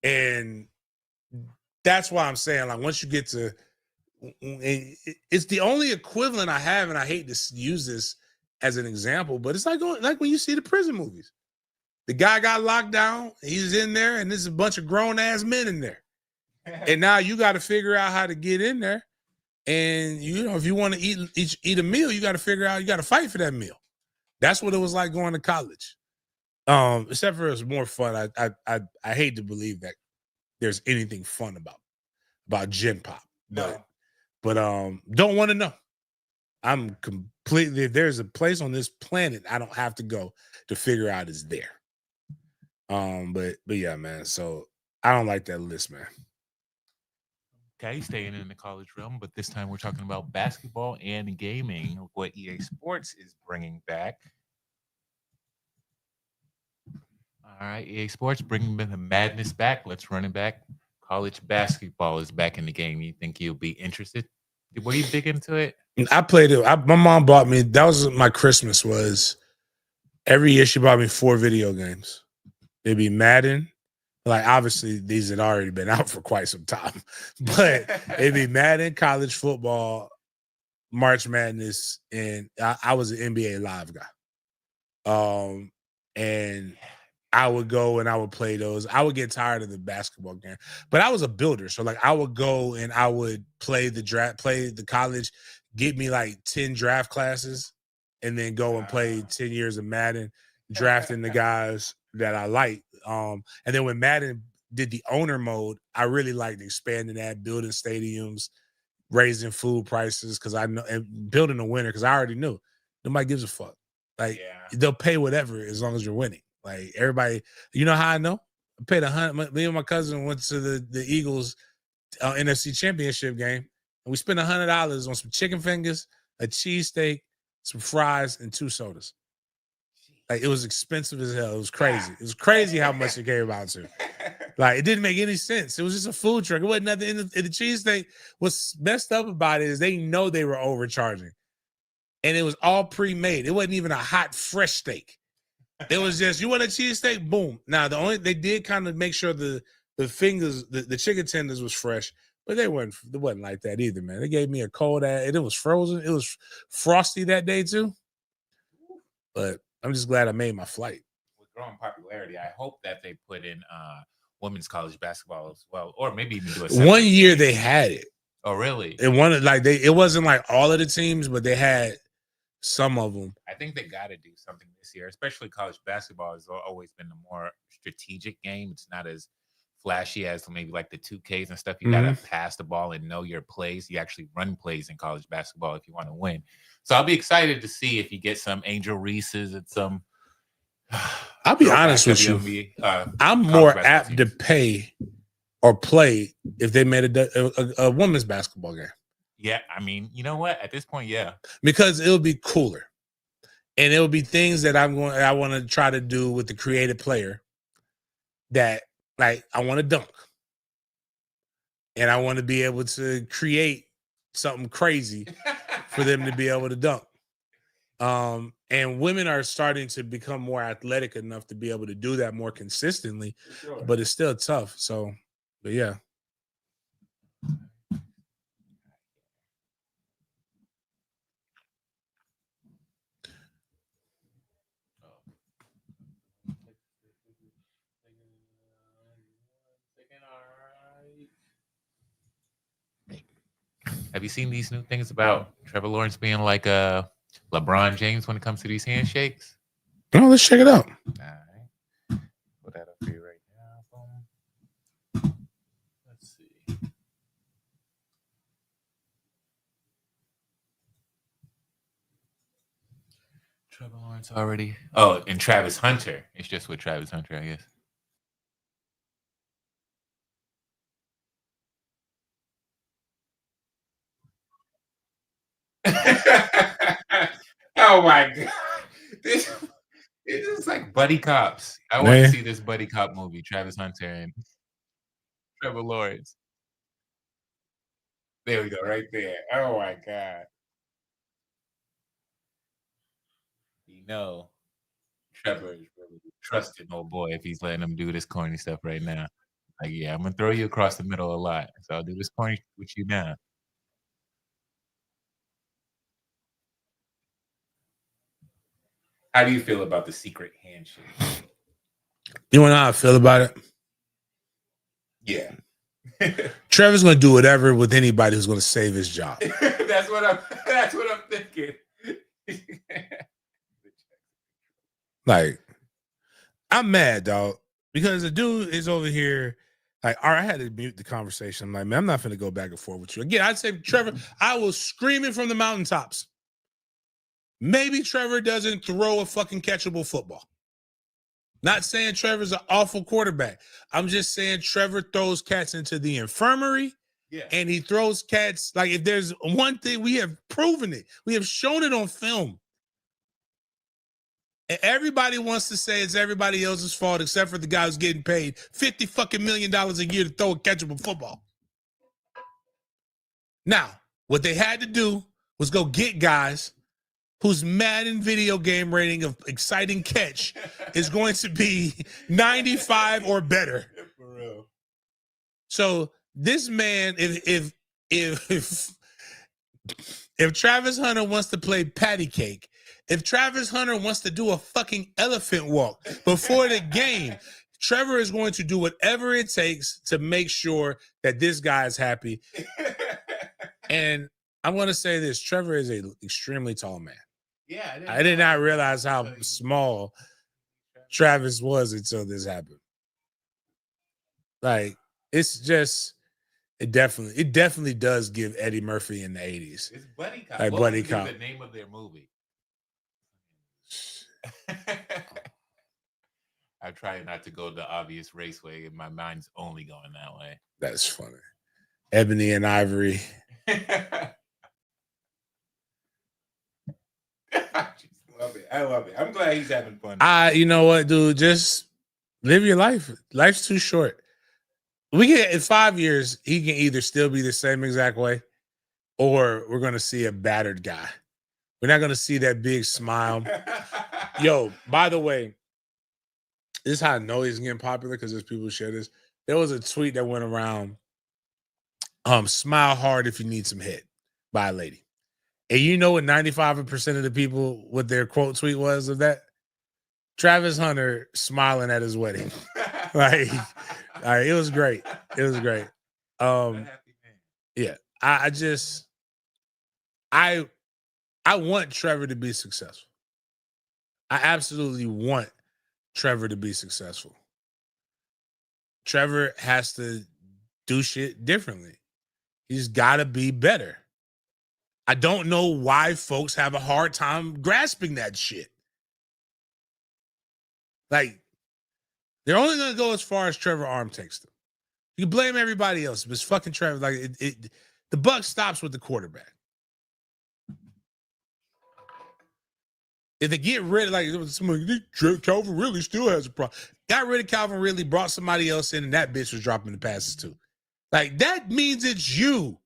And that's why I'm saying, like, once you get to, it's the only equivalent I have, and I hate to use this as an example, but it's like when you see the prison movies. The guy got locked down, he's in there, and there's a bunch of grown-ass men in there. And now you got to figure out how to get in there. And, if you want to eat a meal, you got to figure out, you got to fight for that meal. That's what it was like going to college. Except for it was more fun. I hate to believe that there's anything fun about Gen Pop. No. But don't want to know. I'm completely, if there's a place on this planet I don't have to go to figure out is there. But yeah, man. So I don't like that list, man. Okay, staying in the college realm, but this time we're talking about basketball and gaming, what EA Sports is bringing back. All right, EA Sports bringing the madness back. Let's run it back. College basketball is back in the game. You think you'll be interested? Were you big into it? I played it. My mom bought me. That was my Christmas. Was every year she bought me 4 video games. Maybe Madden. Like, obviously, these had already been out for quite some time. But it'd be Madden, college football, March Madness, and I was an NBA Live guy. And I would go and I would play those. I would get tired of the basketball game. But I was a builder. So, like, I would go and I would play the college, get me like 10 draft classes, and then go and play 10 years of Madden, drafting the guys that I liked. And then when Madden did the owner mode, I really liked expanding that, building stadiums, raising food prices, because I know, and building a winner, because I already knew nobody gives a fuck. Like, they'll pay whatever as long as you're winning. Like, everybody, you know how I know? I paid $100. Me and my cousin went to the Eagles NFC Championship game, and we spent $100 on some chicken fingers, a cheesesteak, some fries, and 2 sodas. Like, it was expensive as hell. It was crazy. It was crazy how much it came out to. Like, it didn't make any sense. It was just a food truck. It wasn't nothing. And the cheesesteak, what's messed up about it is they know they were overcharging. And it was all pre-made. It wasn't even a hot, fresh steak. It was just, you want a cheesesteak? Boom. Now, they did kind of make sure the fingers, the chicken tenders was fresh, but it wasn't like that either, man. They gave me a cold ass, and it was frozen. It was frosty that day too. But I'm just glad I made my flight. With growing popularity, I hope that they put in women's college basketball as well, or maybe even do it. One year they had it. Oh, really? It wasn't like all of the teams, but they had some of them. I think they got to do something this year, especially college basketball has always been a more strategic game. It's not as flashy as maybe like the 2Ks and stuff. You got to pass the ball and know your plays. You actually run plays in college basketball if you want to win. So I'll be excited to see if you get some Angel Reese's and some. I'll be honest with you. I'm more apt to pay or play if they made a women's basketball game. Yeah, I mean, you know what? At this point, yeah. Because it'll be cooler. And it'll be things that I want to try to do with the creative player that, like, I want to dunk. And I want to be able to create something crazy for them to be able to dunk. And women are starting to become more athletic enough to be able to do that more consistently, Sure. but it's still tough. So, but yeah. Have you seen these new things about Trevor Lawrence being like LeBron James when it comes to these handshakes? Oh, let's check it out. All right. Put that up here right now. Boom. Let's see. Trevor Lawrence already. Oh, and Travis Hunter. It's just with Travis Hunter, I guess. Oh my god. This is like buddy cops. I want to Man. see this buddy cop movie, Travis Hunter and Trevor Lawrence. There we go, right there. Oh my god. You know, Trevor is really trusting old boy if he's letting him do this corny stuff right now. Like, yeah, I'm gonna throw you across the middle a lot. So I'll do this corny with you now. How do you feel about the secret handshake? You know how I feel about it? Yeah. Trevor's going to do whatever with anybody who's going to save his job. That's what I'm thinking. Like, I'm mad, dog, because the dude is over here. Like, all right, I had to mute the conversation. I'm like, man, I'm not going to go back and forth with you. Again, I'd say, Trevor, I was screaming from the mountaintops. Maybe Trevor doesn't throw a fucking catchable football. Not saying Trevor's an awful quarterback. I'm just saying Trevor throws cats into the infirmary. Yeah. And he throws cats. Like, if there's one thing, we have proven it. We have shown it on film. And everybody wants to say it's everybody else's fault except for the guy who's getting paid $50 fucking million a year to throw a catchable football. Now, what they had to do was go get guys whose Madden video game rating of exciting catch is going to be 95 or better. For real. So this man, if Travis Hunter wants to play patty cake, if Travis Hunter wants to do a fucking elephant walk before the game, Trevor is going to do whatever it takes to make sure that this guy is happy. And I want to say this, Trevor is an extremely tall man. Yeah. I did not realize how small Travis was until this happened. Like, it's just, it definitely does give Eddie Murphy in the 80s. It's Buddy Cop. Like What Buddy was Cop. the name of their movie? I try not to go the obvious raceway, and my mind's only going that way. That's funny. Ebony and Ivory. I love it. I'm glad he's having fun. You know what, dude? Just live your life. Life's too short. We get in 5 years, he can either still be the same exact way, or we're gonna see a battered guy. We're not gonna see that big smile. Yo, by the way, this is how I know he's getting popular, because there's people who share this. There was a tweet that went around, smile hard if you need some head, by a lady. And you know what 95% of the people, what their quote tweet was of that? Travis Hunter smiling at his wedding. Like, all right, it was great. It was great. Yeah, I want Trevor to be successful. I absolutely want Trevor to be successful. Trevor has to do shit differently. He's got to be better. I don't know why folks have a hard time grasping that shit. Like, they're only going to go as far as Trevor Arm takes them. You can blame everybody else, but it's fucking Trevor. Like, the buck stops with the quarterback. If they get rid of, like, somebody, Calvin Ridley still has a problem. Got rid of Calvin Ridley, brought somebody else in, and that bitch was dropping the passes too. Like, that means it's you.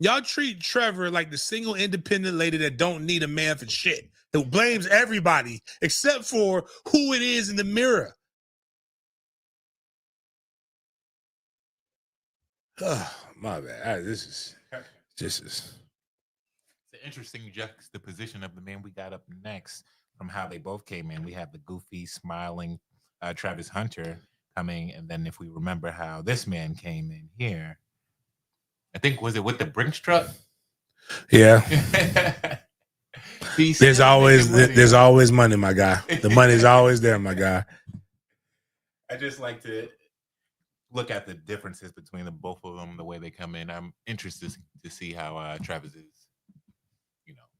Y'all treat Trevor like the single independent lady that don't need a man for shit, who blames everybody except for who it is in the mirror. Oh, my bad. This is. It's an interesting juxtaposition of the man we got up next from how they both came in. We have the goofy, smiling Travis Hunter coming, and then if we remember how this man came in here, I think was it with the Brinks truck? Yeah. There's always money, my guy. The money's always there, my guy. I just like to look at the differences between the both of them, the way they come in. I'm interested to see how Travis's,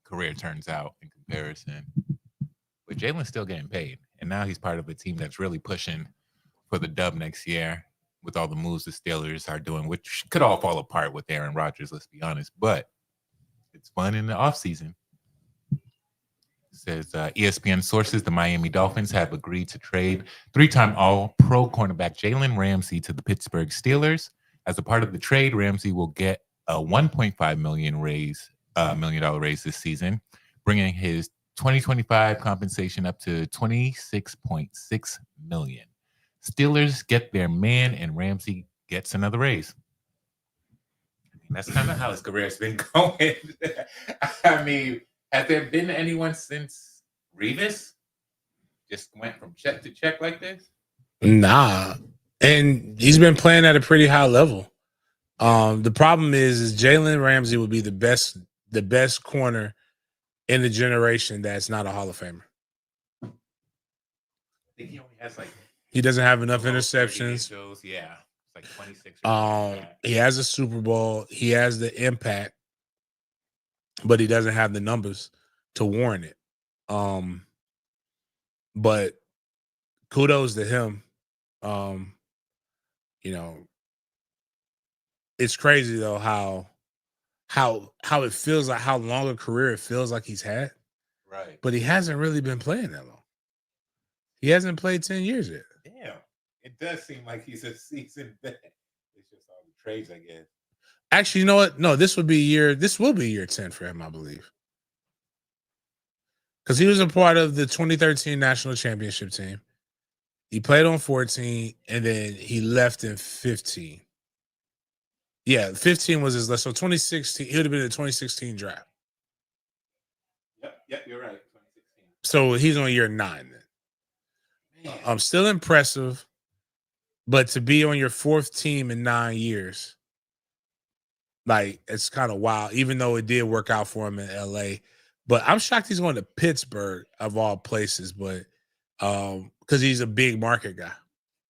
career turns out in comparison. But Jalen's still getting paid, and now he's part of a team that's really pushing for the dub next year with all the moves the Steelers are doing, which could all fall apart with Aaron Rodgers, let's be honest. But it's fun in the offseason. Says ESPN sources, the Miami Dolphins have agreed to trade three-time All-Pro cornerback Jalen Ramsey to the Pittsburgh Steelers. As a part of the trade, Ramsey will get a $1.5 million raise this season, bringing his 2025 compensation up to $26.6 million. Steelers get their man, and Ramsey gets another raise. I mean, that's kind of how his career has been going. I mean, has there been anyone since Revis just went from check to check like this? Nah. And he's been playing at a pretty high level. The problem is Jalen Ramsey would be the best corner in the generation that's not a Hall of Famer. I think he only has he doesn't have enough interceptions. Yeah. It's 26. He has a Super Bowl. He has the impact, but he doesn't have the numbers to warrant it. But kudos to him. It's crazy though how it feels like how long a career it feels like he's had. Right. But he hasn't really been playing that long. He hasn't played 10 years yet. Damn. It does seem like he's a seasoned vet. It's just all the trades, I guess. Actually, you know what? No, this will be year 10 for him, I believe. Because he was a part of the 2013 national championship team. He played on 14, and then he left in 15. Yeah, 15 was his last. So 2016, he would have been in the 2016 draft. Yep, you're right. 2016. So he's on year 9 then. I'm still impressive, but to be on your 4th team in 9 years, it's kind of wild, even though it did work out for him in LA. But I'm shocked he's going to Pittsburgh of all places, but because he's a big market guy.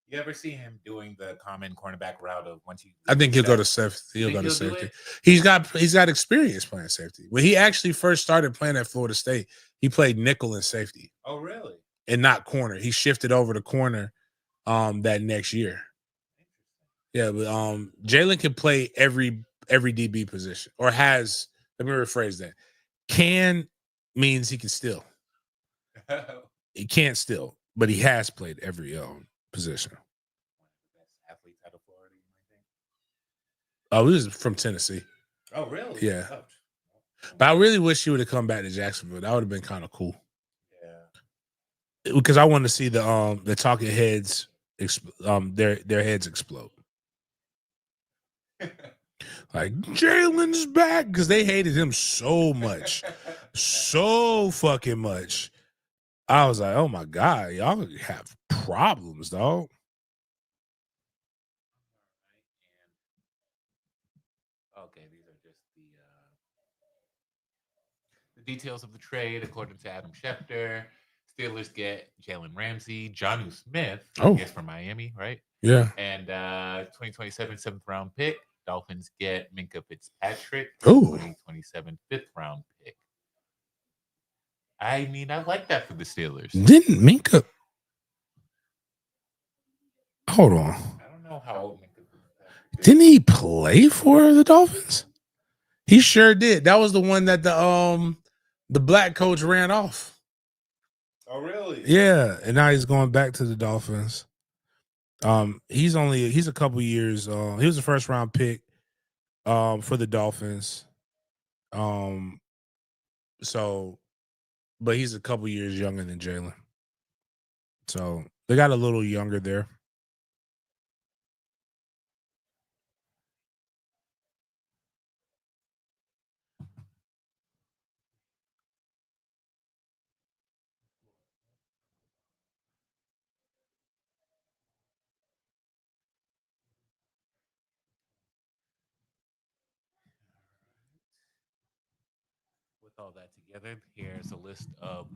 You ever see him doing the common cornerback route of once you? I think he'll go to safety. He'll go to safety. He's got experience playing safety. When he actually first started playing at Florida State, he played nickel and safety. Oh, really? And not corner. He shifted over to corner that next year. Yeah, but Jalen can play every DB position, or has. Let me rephrase that. Can means he can still. He can't still, but he has played every position. Athletes out of Florida, you might think. Oh, he was from Tennessee. Oh, really? Yeah. But I really wish he would have come back to Jacksonville. That would have been kind of cool. Yeah. Because I want to see the talking heads their heads explode. Like, Jalen's back, because they hated him so much. So fucking much. I was like, oh my God, y'all have problems, dog. Okay, these are just the details of the trade, according to Adam Schefter. Steelers get Jalen Ramsey, Jonnu Smith, I guess from Miami, right? Yeah. And 2027 7th round pick. Dolphins get Minkah Fitzpatrick, 2027 5th round pick. I mean, I like that for the Steelers. Didn't Minkah? Hold on. I don't know how old Minkah is. Didn't he play for the Dolphins? He sure did. That was the one that the black coach ran off. Oh, really? Yeah, and now he's going back to the Dolphins. He's a couple years. He was a first round pick for the Dolphins. So, but he's a couple years younger than Jalen. So they got a little younger there. With all that together, here's a list of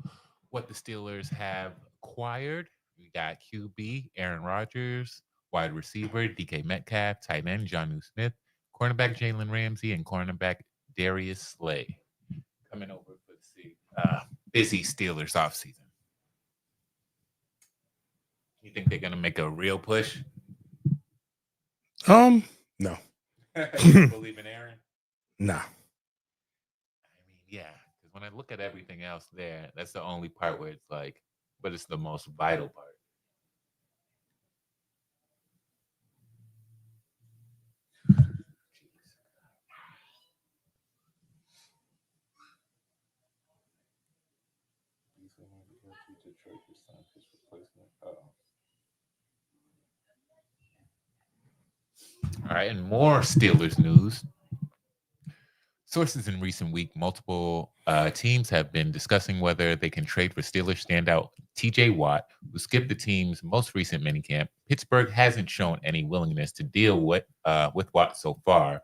what the Steelers have acquired. We got QB Aaron Rodgers, wide receiver DK Metcalf, tight end Jonnu Smith, cornerback Jalen Ramsey, and cornerback Darius Slay. Coming over for the busy Steelers offseason. You think they're gonna make a real push? No. You believe in Aaron? Nah. Yeah, because when I look at everything else there, that's the only part where it's like, but it's the most vital part. All right, and more Steelers news. Sources in recent week, multiple teams have been discussing whether they can trade for Steelers standout TJ Watt, who skipped the team's most recent minicamp. Pittsburgh hasn't shown any willingness to deal with Watt so far,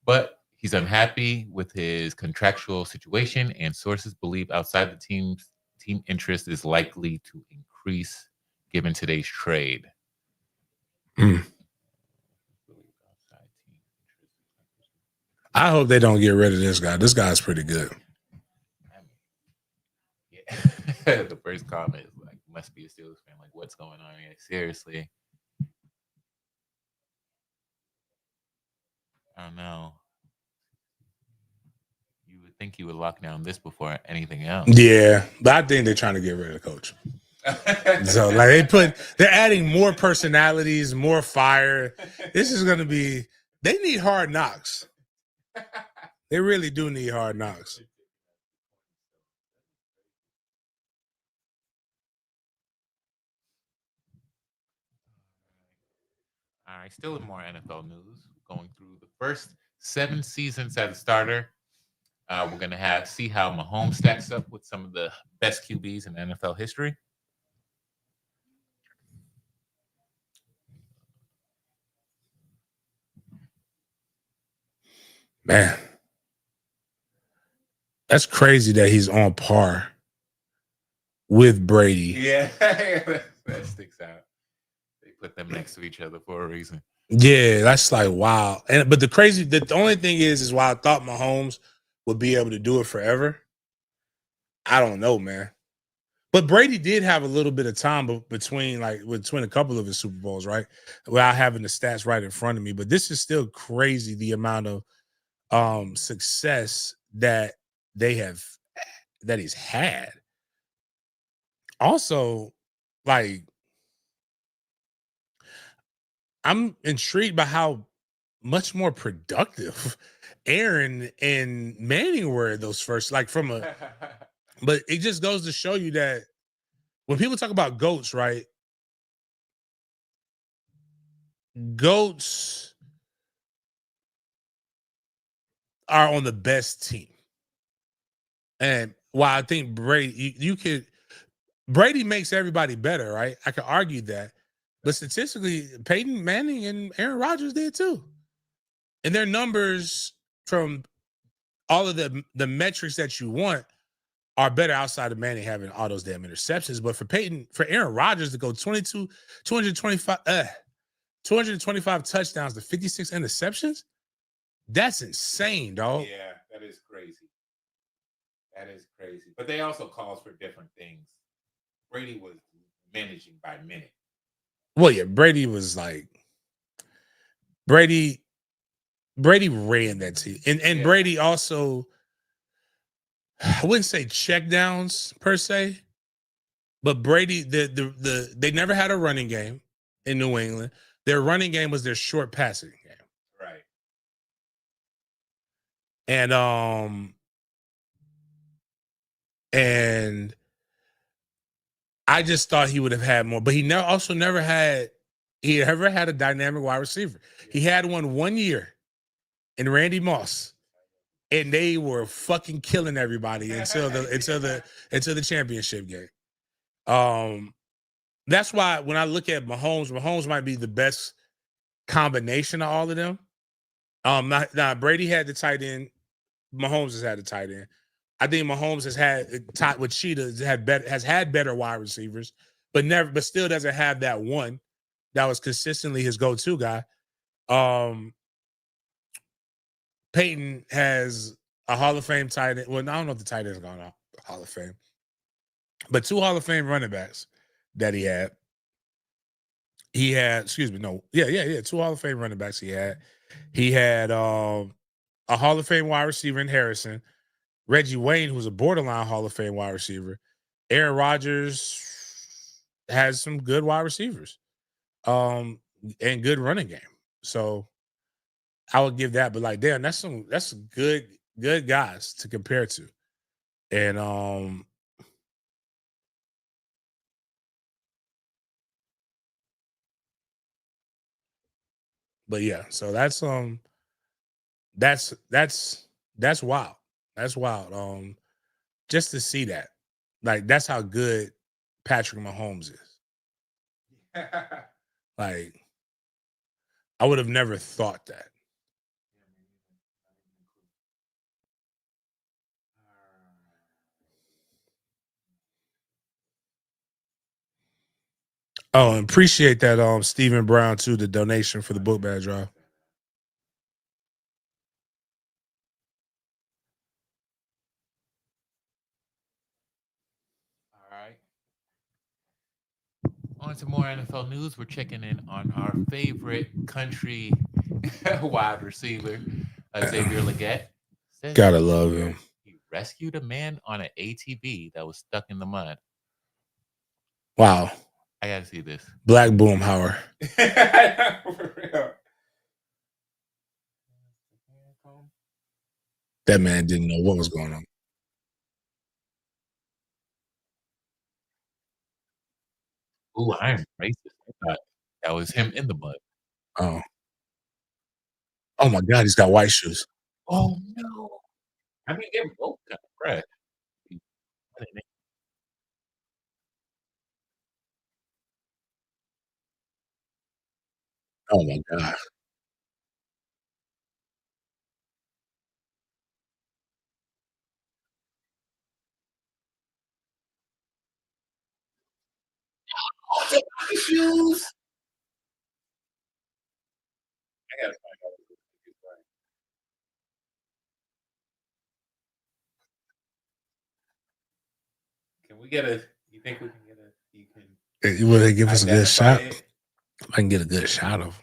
but he's unhappy with his contractual situation, and sources believe outside the team interest is likely to increase given today's trade. I hope they don't get rid of this guy. This guy's pretty good. Yeah. The first comment is like, must be a Steelers fan. Like, what's going on here? Seriously. I don't know. You would think you would lock down this before anything else. Yeah, but I think they're trying to get rid of the coach. So like they're adding more personalities, more fire. This is going to be. They need hard knocks. They really do need hard knocks. All right, still more NFL news. Going through the first 7 seasons as a starter. We're going to see how Mahomes stacks up with some of the best QBs in NFL history. Man, that's crazy that he's on par with Brady. Yeah, that sticks out. They put them next to each other for a reason. Yeah, that's like wow. But the only thing is while I thought Mahomes would be able to do it forever, I don't know, man. But Brady did have a little bit of time between a couple of his Super Bowls, right? Without having the stats right in front of me. But this is still crazy, the amount of success that he's had. Also, like, I'm intrigued by how much more productive Aaron and Manning were those first, but it just goes to show you that when people talk about GOATs, right? GOATs are on the best team. And while I think Brady, Brady makes everybody better, right? I could argue that. But statistically, Peyton Manning and Aaron Rodgers did too. And their numbers from all of the metrics that you want are better outside of Manning having all those damn interceptions. But for Aaron Rodgers to go 225 touchdowns to 56 interceptions, that's insane, dog. Yeah, that is crazy. That is crazy. But they also calls for different things. Brady was managing by minute. Well, yeah, Brady ran that team. And Brady also, I wouldn't say check downs per se, but Brady, they never had a running game in New England. Their running game was their short passing game. Right. And I just thought he would have had more, but he never had a dynamic wide receiver. He had one year in Randy Moss, and they were fucking killing everybody until the championship game. That's why when I look at Mahomes might be the best combination of all of them. Now Brady had the tight end. Mahomes has had the tight end. I think Mahomes has had tied with Cheetah has had better wide receivers, but still doesn't have that one that was consistently his go-to guy. Peyton has a Hall of Fame tight end. Well, I don't know if the tight end's gone off Hall of Fame, but 2 Hall of Fame running backs that he had. He had, 2 Hall of Fame running backs he had. He had a Hall of Fame wide receiver in Harrison. Reggie Wayne, who's a borderline Hall of Fame wide receiver. Aaron Rodgers has some good wide receivers, and good running game. So I would give that, but like, damn, that's some good guys to compare to. And but yeah, so that's wild. That's wild. Just to see that. Like, that's how good Patrick Mahomes is. Like, I would have never thought that. Oh, and appreciate that, Stephen Brown too, the donation for the book bag drive. All right. On to more NFL news. We're checking in on our favorite country wide receiver, Xavier Legette. Gotta love him. He rescued a man on an ATV that was stuck in the mud. Wow. I gotta see this. Black Boomhauer. For real. That man didn't know what was going on. Ooh, I'm racist. I thought that was him in the mud. Oh. Oh my God, he's got white shoes. Oh no. I mean, they're both kind of fresh. Oh my God. Shoes. I gotta find out what he's wearing. Can we get a? You think we can get a? You can. Will they give us a good shot? It? I can get a good shot of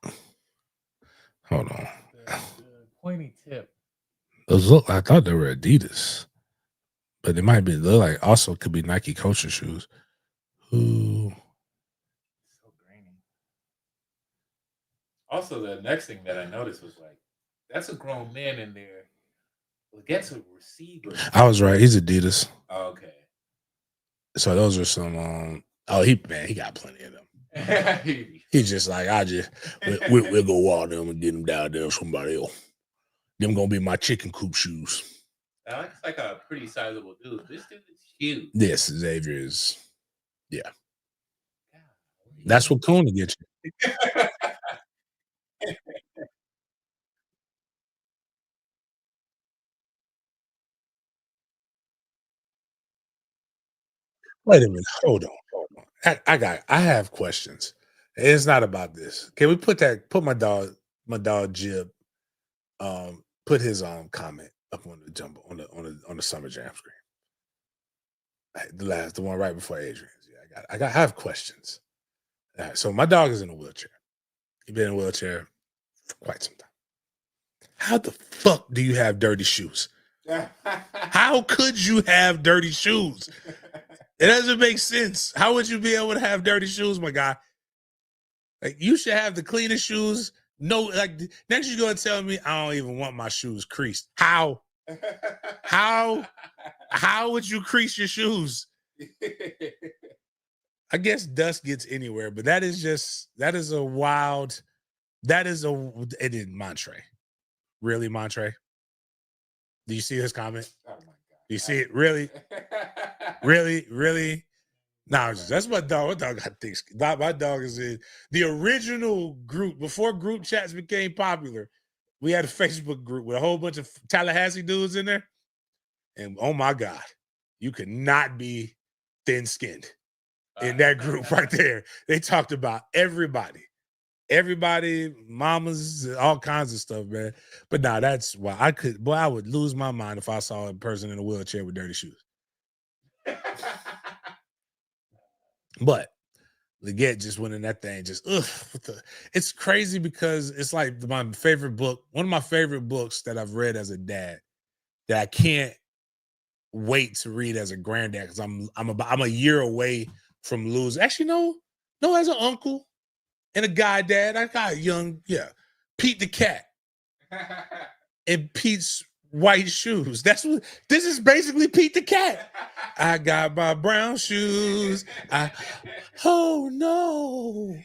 him. Hold on. The pointy tip. Those look. I thought they were Adidas, but they might be. Look like also could be Nike Culture shoes. Ooh. So grainy. Also, the next thing that I noticed was like, that's a grown man in there. Legette's a receiver. I was right. He's Adidas. Oh, okay. So those are some. He got plenty of them. He's just like, we'll go walk them and get them down there with somebody else. Them gonna be my chicken coop shoes. That looks like a pretty sizable dude. This dude is huge. This Xavier is, yeah. That's what Coon to get you. Wait a minute. Hold on. I have questions. It's not about this. Can we put my dog Jib, put his comment up on the jumbo on the Summer Jam screen. The one right before Adrian's. Yeah, I have questions. So my dog is in a wheelchair. He's been in a wheelchair for quite some time. How the fuck do you have dirty shoes? How could you have dirty shoes? It doesn't make sense. How would you be able to have dirty shoes, my guy? Like, you should have the cleanest shoes No, like next you're gonna tell me I don't even want my shoes creased. How? How would you crease your shoes? I guess dust gets anywhere, but that is a wild. It is Montre. Really, Montre? Do you see his comment? Oh my god. Do you see it? Really? Really? No, that's my dog. My dog got thick skin. My dog is in the original group before group chats became popular. We had a Facebook group with a whole bunch of Tallahassee dudes in there. And oh my God, you could not be thin-skinned in that group right there. They talked about everybody, mamas, all kinds of stuff, man. But nah, that's why I would lose my mind if I saw a person in a wheelchair with dirty shoes. But Leggett just went in that thing, it's crazy because it's like my favorite book, one of my favorite books that I've read as a dad that I can't wait to read as a granddad because I'm a year away from losing. Actually, no, as an uncle and a guy dad, I got Pete the cat and Pete's white shoes. This is basically Pete the cat. I got my brown shoes. Oh no,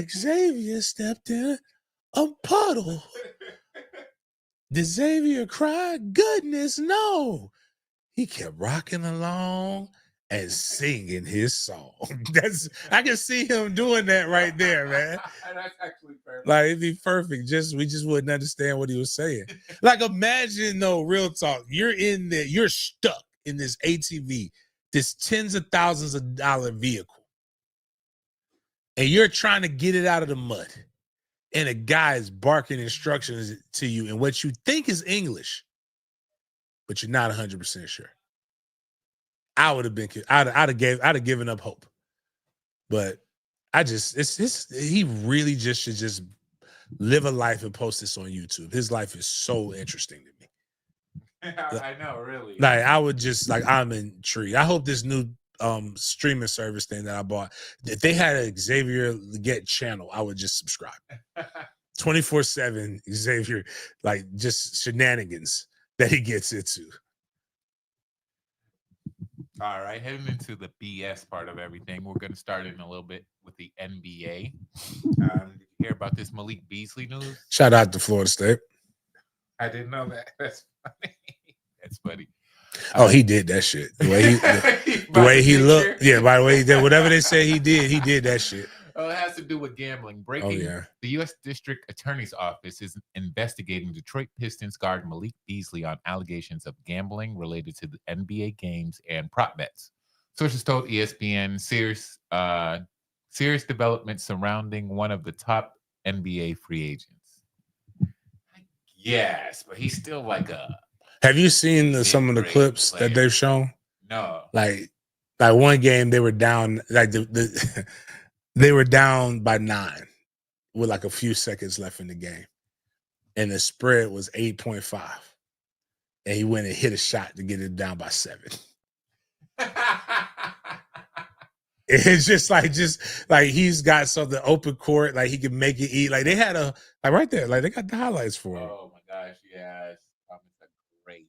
Xavier stepped in a puddle. Did Xavier cry? Goodness, no. He kept rocking along and singing his song. I can see him doing that right there, man. That's actually perfect. Like it'd be perfect. We just wouldn't understand what he was saying. Like imagine though, real talk. You're in there, you're stuck in this ATV, this tens of thousands of dollar vehicle, and you're trying to get it out of the mud. And a guy is barking instructions to you in what you think is English, but you're not 100% sure. I would have been, I'd have given up hope. But he really just should just live a life and post this on YouTube. His life is so interesting to me. I know, really. Like I would just I'm intrigued. I hope this new streaming service thing that I bought, if they had a Xavier Leggett channel, I would just subscribe. 24/7 Xavier, like just shenanigans that he gets into. All right, heading into the BS part of everything, we're going to start in a little bit with the NBA. Did you hear about this Malik Beasley news? Shout out to Florida State. I didn't know that. That's funny. That's funny. Oh, he did that shit. The way he looked. Yeah, by the way he did whatever they say he did that shit. Oh, it has to do with gambling. The U.S. District Attorney's Office is investigating Detroit Pistons guard Malik Beasley on allegations of gambling related to the NBA games and prop bets. Sources told ESPN serious developments surrounding one of the top NBA free agents. Yes, but he's still like a... Have you seen some of the clips that they've shown? No. Like one game they were down, like they were down by 9 with like a few seconds left in the game. And the spread was 8.5. And he went and hit a shot to get it down by 7. It's just like he's got something open court, like he can make it eat. Like they had right there, like they got the highlights for him. Oh my gosh, yes. Great.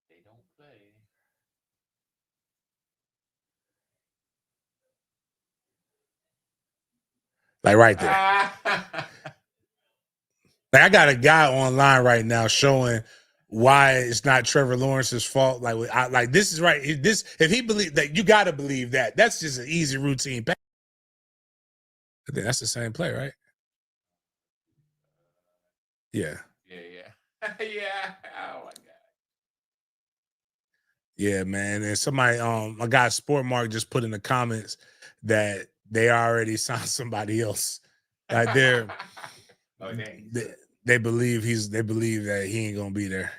They don't play. Like right there. Like I got a guy online right now showing why it's not Trevor Lawrence's fault. Like this is right. If he believe that, you got to believe that. That's just an easy routine pass. I think that's the same play, right? Yeah. Yeah. Yeah. Oh my god. Yeah, man. And somebody, my guy Sport Mark just put in the comments that they already signed somebody else. Like they believe that he ain't gonna be there.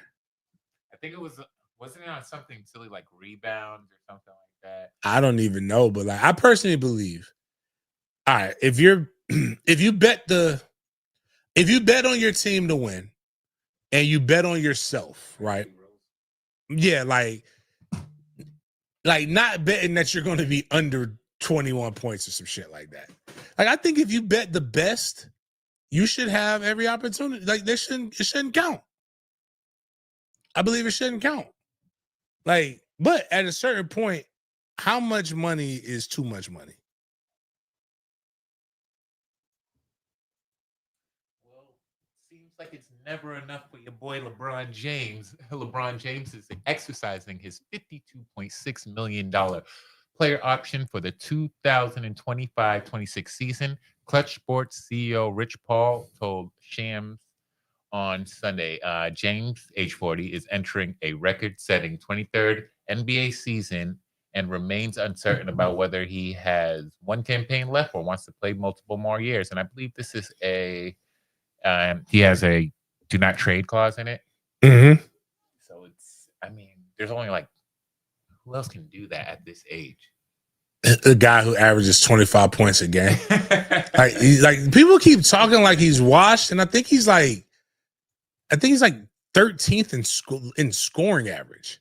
I think wasn't it on something silly like rebounds or something like that? I don't even know, but like I personally believe. All right, if you bet on your team to win, and you bet on yourself, right? Yeah, like not betting that you're going to be under 21 points or some shit like that. Like, I think if you bet the best, you should have every opportunity. Like, it shouldn't count. I believe it shouldn't count. Like, but at a certain point, how much money is too much money? Well, seems like it's never enough for your boy LeBron James. LeBron James is exercising his $52.6 million player option for the 2025-26 season. Clutch Sports CEO Rich Paul told Shams on Sunday, James, age 40, is entering a record-setting 23rd NBA season and remains uncertain about whether he has one campaign left or wants to play multiple more years. And I believe this is he has a do not trade clause in it. Mm-hmm. So there's only like, who else can do that at this age? A guy who averages 25 points a game. like people keep talking like he's washed, and I think he's like 13th in scoring average.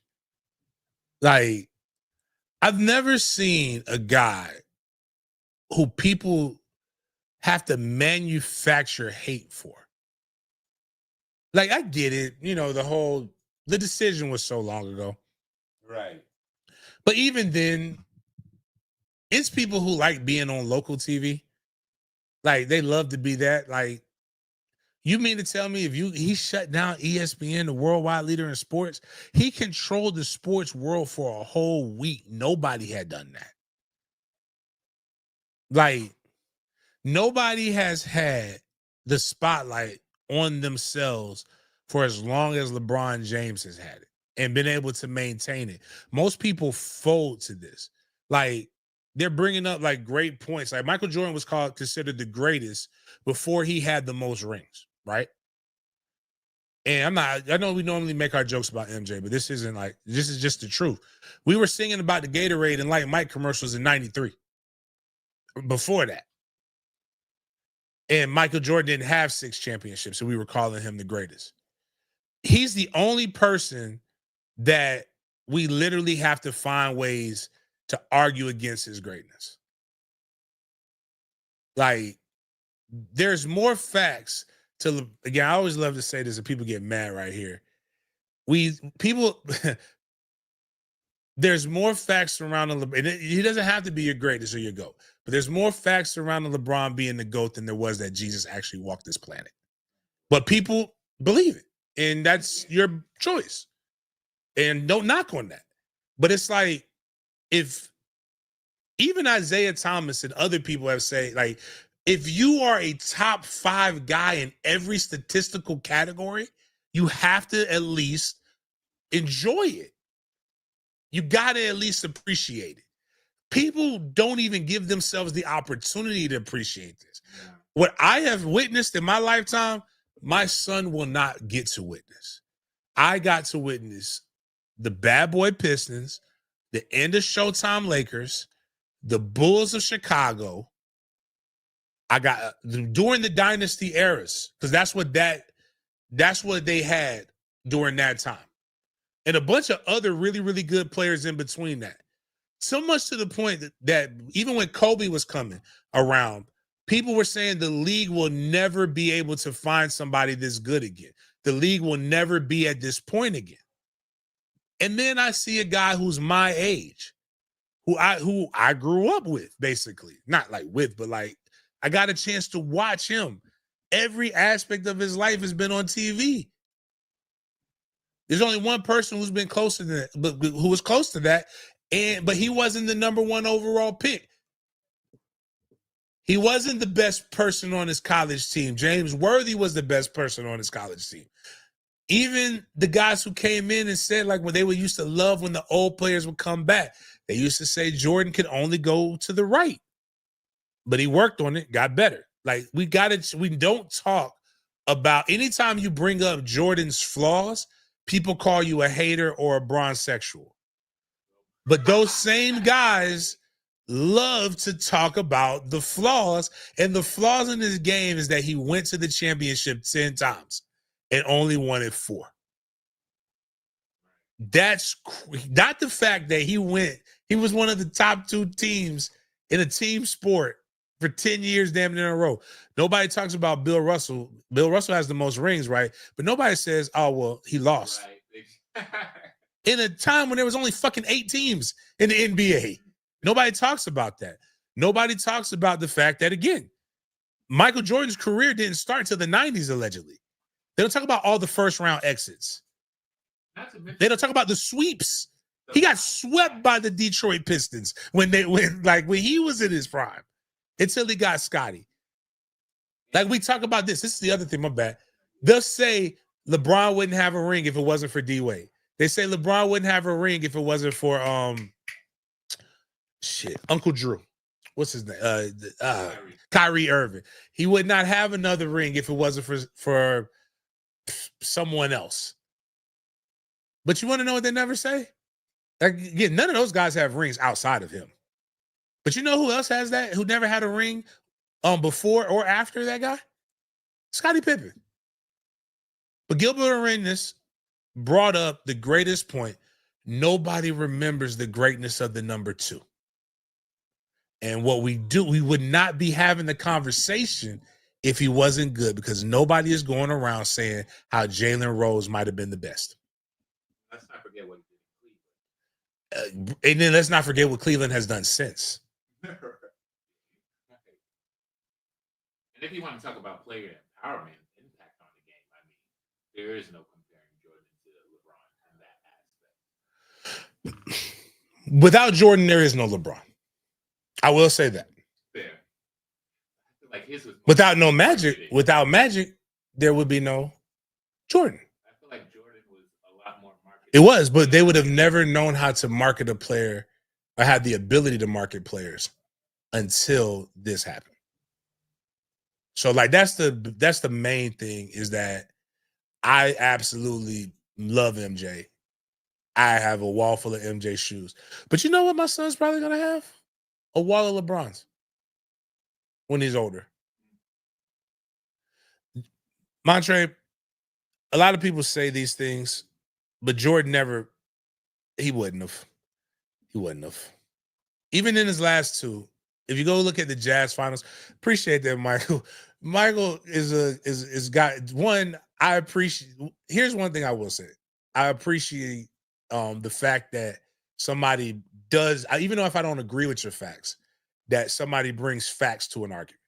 Like, I've never seen a guy who people have to manufacture hate for. Like, I get it, the decision was so long ago. Right. But even then, it's people who like being on local TV. Like, they love to be that. Like, you mean to tell me he shut down ESPN, the worldwide leader in sports? He controlled the sports world for a whole week. Nobody had done that. Like, nobody has had the spotlight on themselves for as long as LeBron James has had it and been able to maintain it. Most people fold to this. Like, they're bringing up like great points. Like, Michael Jordan was considered the greatest before he had the most rings, right? And I know we normally make our jokes about MJ, but this is just the truth. We were singing about the Gatorade and Light Mike commercials in 93. Before that. And Michael Jordan didn't have 6 championships, so we were calling him the greatest. He's the only person that we literally have to find ways to argue against his greatness. Like, there's more facts to, again, I always love to say this and people get mad right here. There's more facts surrounding LeBron. He doesn't have to be your greatest or your GOAT, but there's more facts surrounding LeBron being the GOAT than there was that Jesus actually walked this planet. But people believe it, and that's your choice. And don't knock on that. But it's like, if even Isaiah Thomas and other people have said, like, if you are a top 5 guy in every statistical category, you have to at least enjoy it. You got to at least appreciate it. People don't even give themselves the opportunity to appreciate this. What I have witnessed in my lifetime, my son will not get to witness. I got to witness the bad boy Pistons, the end of Showtime Lakers, the Bulls of Chicago. I got during the dynasty eras, because that's what they had during that time. And a bunch of other really, really good players in between that. So much to the point that even when Kobe was coming around, people were saying the league will never be able to find somebody this good again. The league will never be at this point again. And then I see a guy who's my age, who I grew up with, basically. Not like with, but like I got a chance to watch him. Every aspect of his life has been on TV. There's only one person who's been close to that, but who was close to that, but he wasn't the number 1 overall pick. He wasn't the best person on his college team. James Worthy was the best person on his college team. Even the guys who came in and said, like, when they were used to love when the old players would come back, they used to say Jordan could only go to the right. But he worked on it, got better. Like, we don't talk about, anytime you bring up Jordan's flaws, people call you a hater or a bronzexual. But those same guys love to talk about the flaws, and the flaws in this game is that he went to the championship 10 times and only won it 4. That's not the fact that he was one of the top 2 teams in a team sport for 10 years, damn near in a row. Nobody talks about Bill Russell. Bill Russell has the most rings, right? But nobody says, oh, well, he lost. Right. In a time when there was only fucking 8 teams in the NBA. Nobody talks about that. Nobody talks about the fact that, again, Michael Jordan's career didn't start until the 90s, allegedly. They don't talk about all the first round exits. They don't talk about the sweeps. He got swept by the Detroit Pistons when he was in his prime until he got Scotty. Like, we talk about this. This is the other thing, my bad. They'll say LeBron wouldn't have a ring if it wasn't for D-Wade. They say LeBron wouldn't have a ring if it wasn't for Uncle Drew. What's his name? Kyrie Irving. He would not have another ring if it wasn't for someone else. But you want to know what they never say? Like, again, none of those guys have rings outside of him. But you know who else has that? Who never had a ring before or after that guy? Scottie Pippen. But Gilbert Arenas brought up the greatest point. Nobody remembers the greatness of the number 2. And what we do, we would not be having the conversation if he wasn't good, because nobody is going around saying how Jalen Rose might have been the best. Let's not forget what he did in Cleveland. And then let's not forget what Cleveland has done since. And if you want to talk about player empowerment, impact on the game, I mean, there is no comparing Jordan to LeBron in that aspect. Without Jordan, there is no LeBron. I will say that. Fair. I feel like his was Without Magic, there would be no Jordan. I feel like Jordan was a lot more marketed. It was, but they would have never known how to market a player or had the ability to market players until this happened. So, like, that's the main thing, is that I absolutely love MJ. I have a wall full of MJ shoes. But you know what my son's probably going to have? A wall of LeBrons when he's older. Montre, a lot of people say these things, but Jordan he wouldn't have. Even in his last 2, if you go look at the Jazz finals, appreciate that, Michael. Michael is got one. I appreciate. Here's one thing I will say. I appreciate the fact that somebody does, even though if I don't agree with your facts, that somebody brings facts to an argument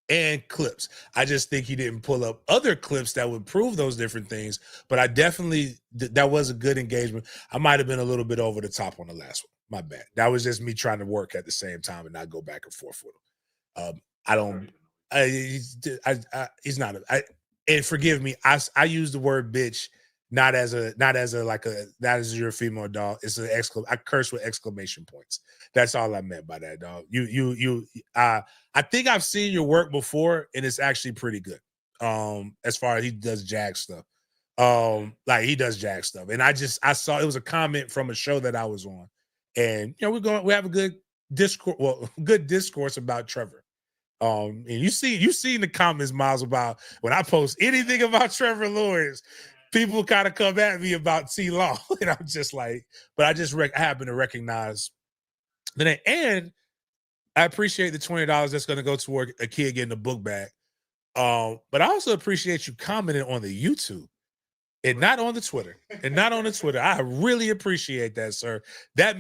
and clips. I just think he didn't pull up other clips that would prove those different things. But I definitely, that was a good engagement. I might have been a little bit over the top on the last one. My bad. That was just me trying to work at the same time and not go back and forth with him. He's not. And forgive me. I use the word bitch not as that is your female dog. It's an I curse with exclamation points. That's all I meant by that, dog. I think I've seen your work before, and it's actually pretty good. As far as he does Jag stuff. He does Jag stuff. And I saw it was a comment from a show that I was on. And we have a good discourse about Trevor. And you seen the comments, Miles, about when I post anything about Trevor Lawrence, people kind of come at me about T Law. And I'm just like, but I happen to recognize the name. And I appreciate the $20 that's going to go toward a kid getting a book bag. But I also appreciate you commenting on the YouTube and not on the Twitter. I really appreciate that, sir. That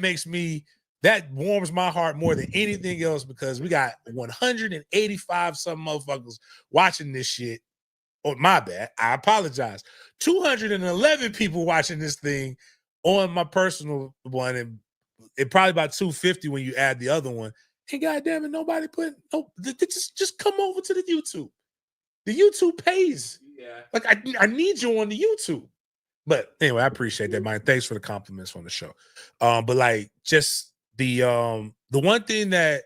warms my heart more than anything else, because we got 185 some motherfuckers watching this shit. Oh, my bad. I apologize. 211 people watching this thing on my personal one, and it probably about 250 when you add the other one. And goddamn it, nobody just come over to the YouTube. The YouTube pays. Yeah. Like, I need you on the YouTube. But anyway, I appreciate that, man. Thanks for the compliments on the show. But like, just the one thing that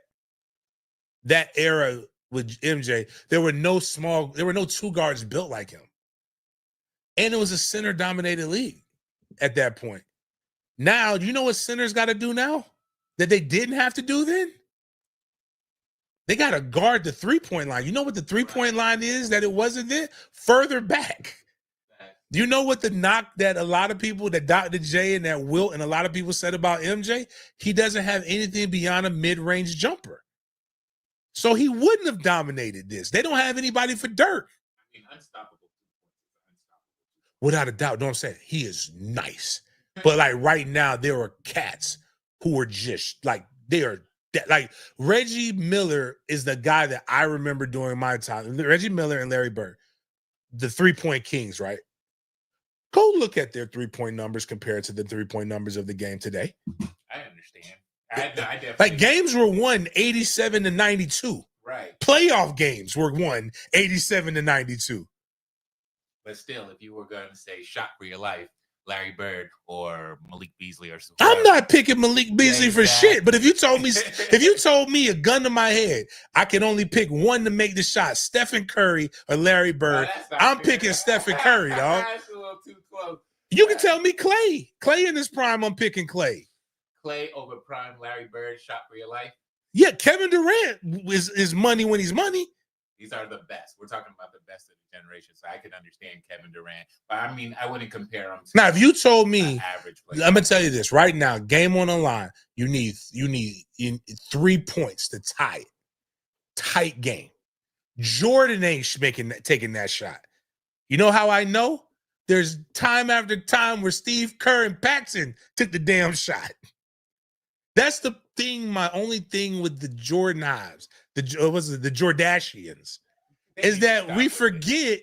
era with MJ, there were no 2 guards built like him. And it was a center-dominated league at that point. Now, you know what centers got to do now that they didn't have to do then? They got to guard the 3-point line. You know what the 3-point line is that it wasn't then? Further back. You know what the knock that a lot of people, that Dr. J and that Wilt and a lot of people said about MJ? He doesn't have anything beyond a mid-range jumper. So he wouldn't have dominated this. They don't have anybody for Dirk. I mean, unstoppable. Without a doubt. Don't say it. He is nice. But like right now, there are cats who are just like, they are like Reggie Miller is the guy that I remember during my time. Reggie Miller and Larry Bird, the 3-point kings, right? Go look at their 3-point numbers compared to the 3-point numbers of the game today. I understand. I definitely Like games were won 87-92. Right. Playoff games were won 87-92. But still, if you were going to say shot for your life, Larry Bird or Malik Beasley or something. I'm not picking Malik Beasley for exactly. shit. But if you told me a gun to my head, I can only pick one to make the shot, Stephen Curry or Larry Bird. I'm picking Stephen Curry, dog. That's a little too close. You can tell me Clay. Clay in his prime, I'm picking Clay. Clay over prime Larry Bird, shot for your life. Yeah, Kevin Durant is money when he's money. These are the best. We're talking about the best of the generation, so I can understand Kevin Durant. But I mean, I wouldn't compare him to now. If you told me, average player. I'm gonna tell you this right now. Game on the line. You need 3 points to tie it. Tight game. Jordan ain't taking that shot. You know how I know? There's time after time where Steve Kerr and Paxson took the damn shot. That's the thing. My only thing with the Jordan Hives, the Jordashians, is that we forget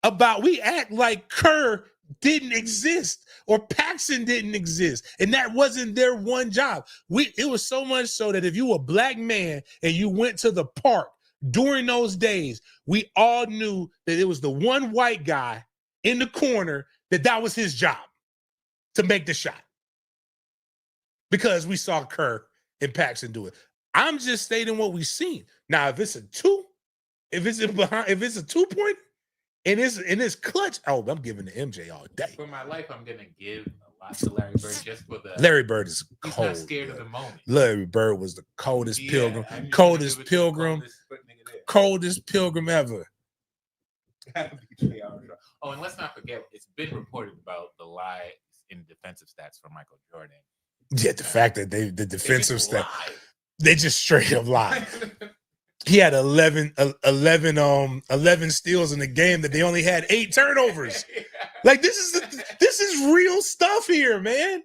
about. We act like Kerr didn't exist or Paxson didn't exist, and that wasn't their one job. It was so much so that if you were a black man and you went to the park during those days, we all knew that it was the one white guy in the corner that was his job to make the shot. Because we saw Kerr and Paxson do it. I'm just stating what we've seen. Now, if it's a 2-point, and it's clutch, oh, I'm giving the MJ all day. For my life, I'm gonna give a lot to Larry Bird just for the. Larry Bird is cold. He's not scared of the moment. Larry Bird was the coldest pilgrim ever. Oh, and let's not forget, it's been reported about the lie in defensive stats for Michael Jordan. Yeah, the fact that the defensive stat, they just straight up lied. He had 11 steals in the game that they only had 8 turnovers. Like this is real stuff here, man.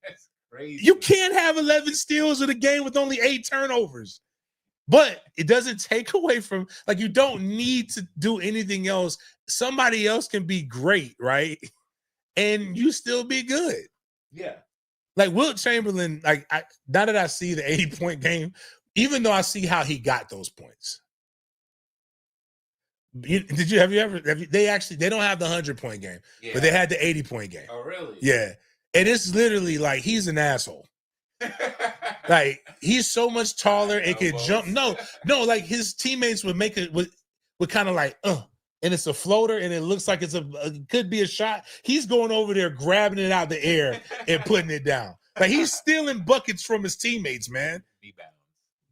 That's crazy. You can't have 11 steals in a game with only 8 turnovers. But it doesn't take away from, like, you don't need to do anything else. Somebody else can be great, right? And you still be good. Yeah. Like Wilt Chamberlain, now that I see the 80-point game, even though I see how he got those points. They don't have the 100-point game, but they had the 80-point game. Oh, really? Yeah. And it's literally like he's an asshole. Like he's so much taller, it could jump. No, like his teammates would make it would kind of like, and it's a floater, and it looks like it could be a shot. He's going over there, grabbing it out the air and putting it down. Like he's stealing buckets from his teammates, man.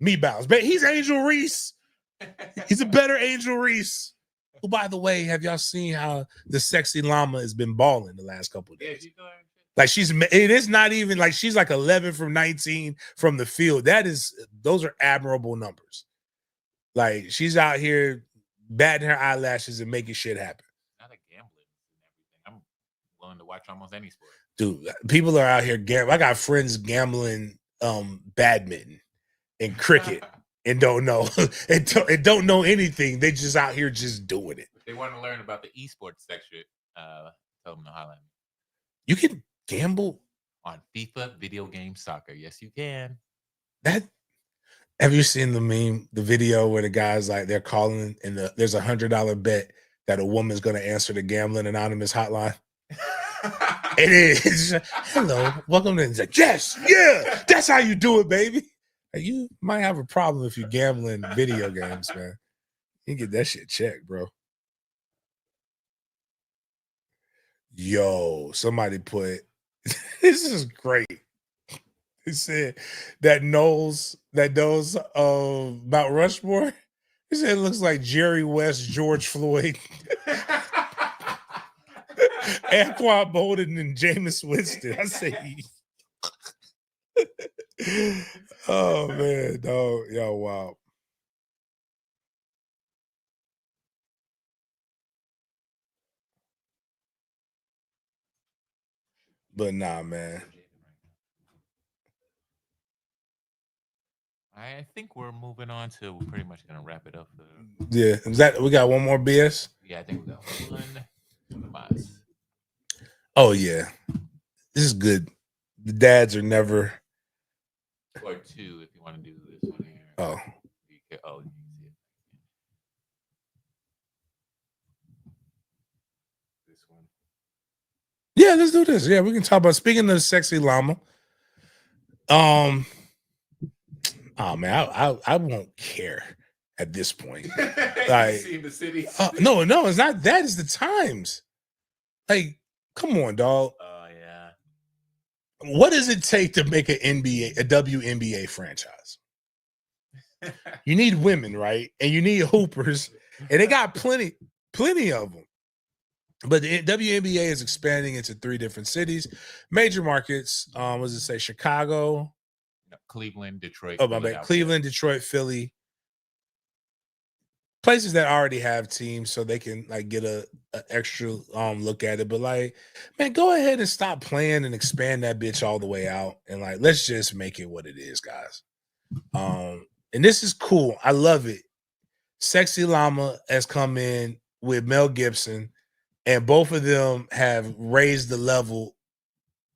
Me bounce. But he's Angel Reese. He's a better Angel Reese. Oh, by the way, have y'all seen how the sexy llama has been balling the last couple of days? Like it is not even like she's like 11 from 19 from the field. Those are admirable numbers. Like she's out here batting her eyelashes and making shit happen. Not a gambling and everything. I'm willing to watch almost any sport. Dude, people are out here gambling. I got friends gambling badminton and cricket and don't know and don't know anything. They just out here just doing it. If they want to learn about the esports section, tell them to holler at me. You can gamble on FIFA video game soccer. Yes, you can. Have you seen the video where the guys like they're calling and there's $100 bet that a woman's going to answer the gambling anonymous hotline? It is. Hello, welcome to. It's like, yes, yeah, that's how you do it, baby. You might have a problem if you're gambling video games, man. You get that shit checked, bro. Yo, somebody put. This is great. He said that knows Mount Rushmore. He said it looks like Jerry West, George Floyd. Anquan Bolden and Jameis Winston. I say, oh man, dog, yo, wow. But nah, man. I think we're moving on to. We're pretty much gonna wrap it up. Yeah, is that we got one more BS? Yeah, I think we got one. Mas. Oh yeah, this is good. The dads are never. Or two, if you want to do this one here. Oh, you can see it. This one. Yeah, let's do this. Yeah, we can talk about speaking of the sexy llama. Oh man, I won't care at this point. Like, seen the city. No, it's not that. It's the times. Like, come on, dog. Oh yeah. What does it take to make a WNBA franchise? You need women, right? And you need hoopers, and they got plenty of them. But the WNBA is expanding into 3 different cities, major markets. What does it say? Chicago, Cleveland, Detroit. Oh, my bad. Cleveland, Detroit, Philly. Places that already have teams, so they can like get a extra look at it. But like, man, go ahead and stop playing and expand that bitch all the way out, and like, let's just make it what it is, guys. And this is cool. I love it. Sexy Llama has come in with Mel Gibson, and both of them have raised the level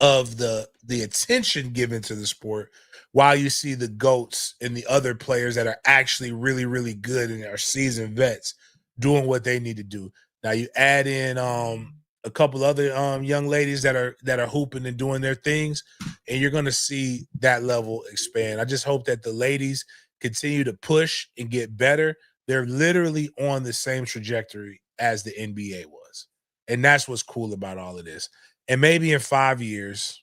of the attention given to the sport, while you see the GOATs and the other players that are actually really, really good and are seasoned vets doing what they need to do. Now you add in a couple other young ladies that are hooping and doing their things, and you're gonna see that level expand. I just hope that the ladies continue to push and get better. They're literally on the same trajectory as the NBA was. And that's what's cool about all of this. And maybe in 5 years,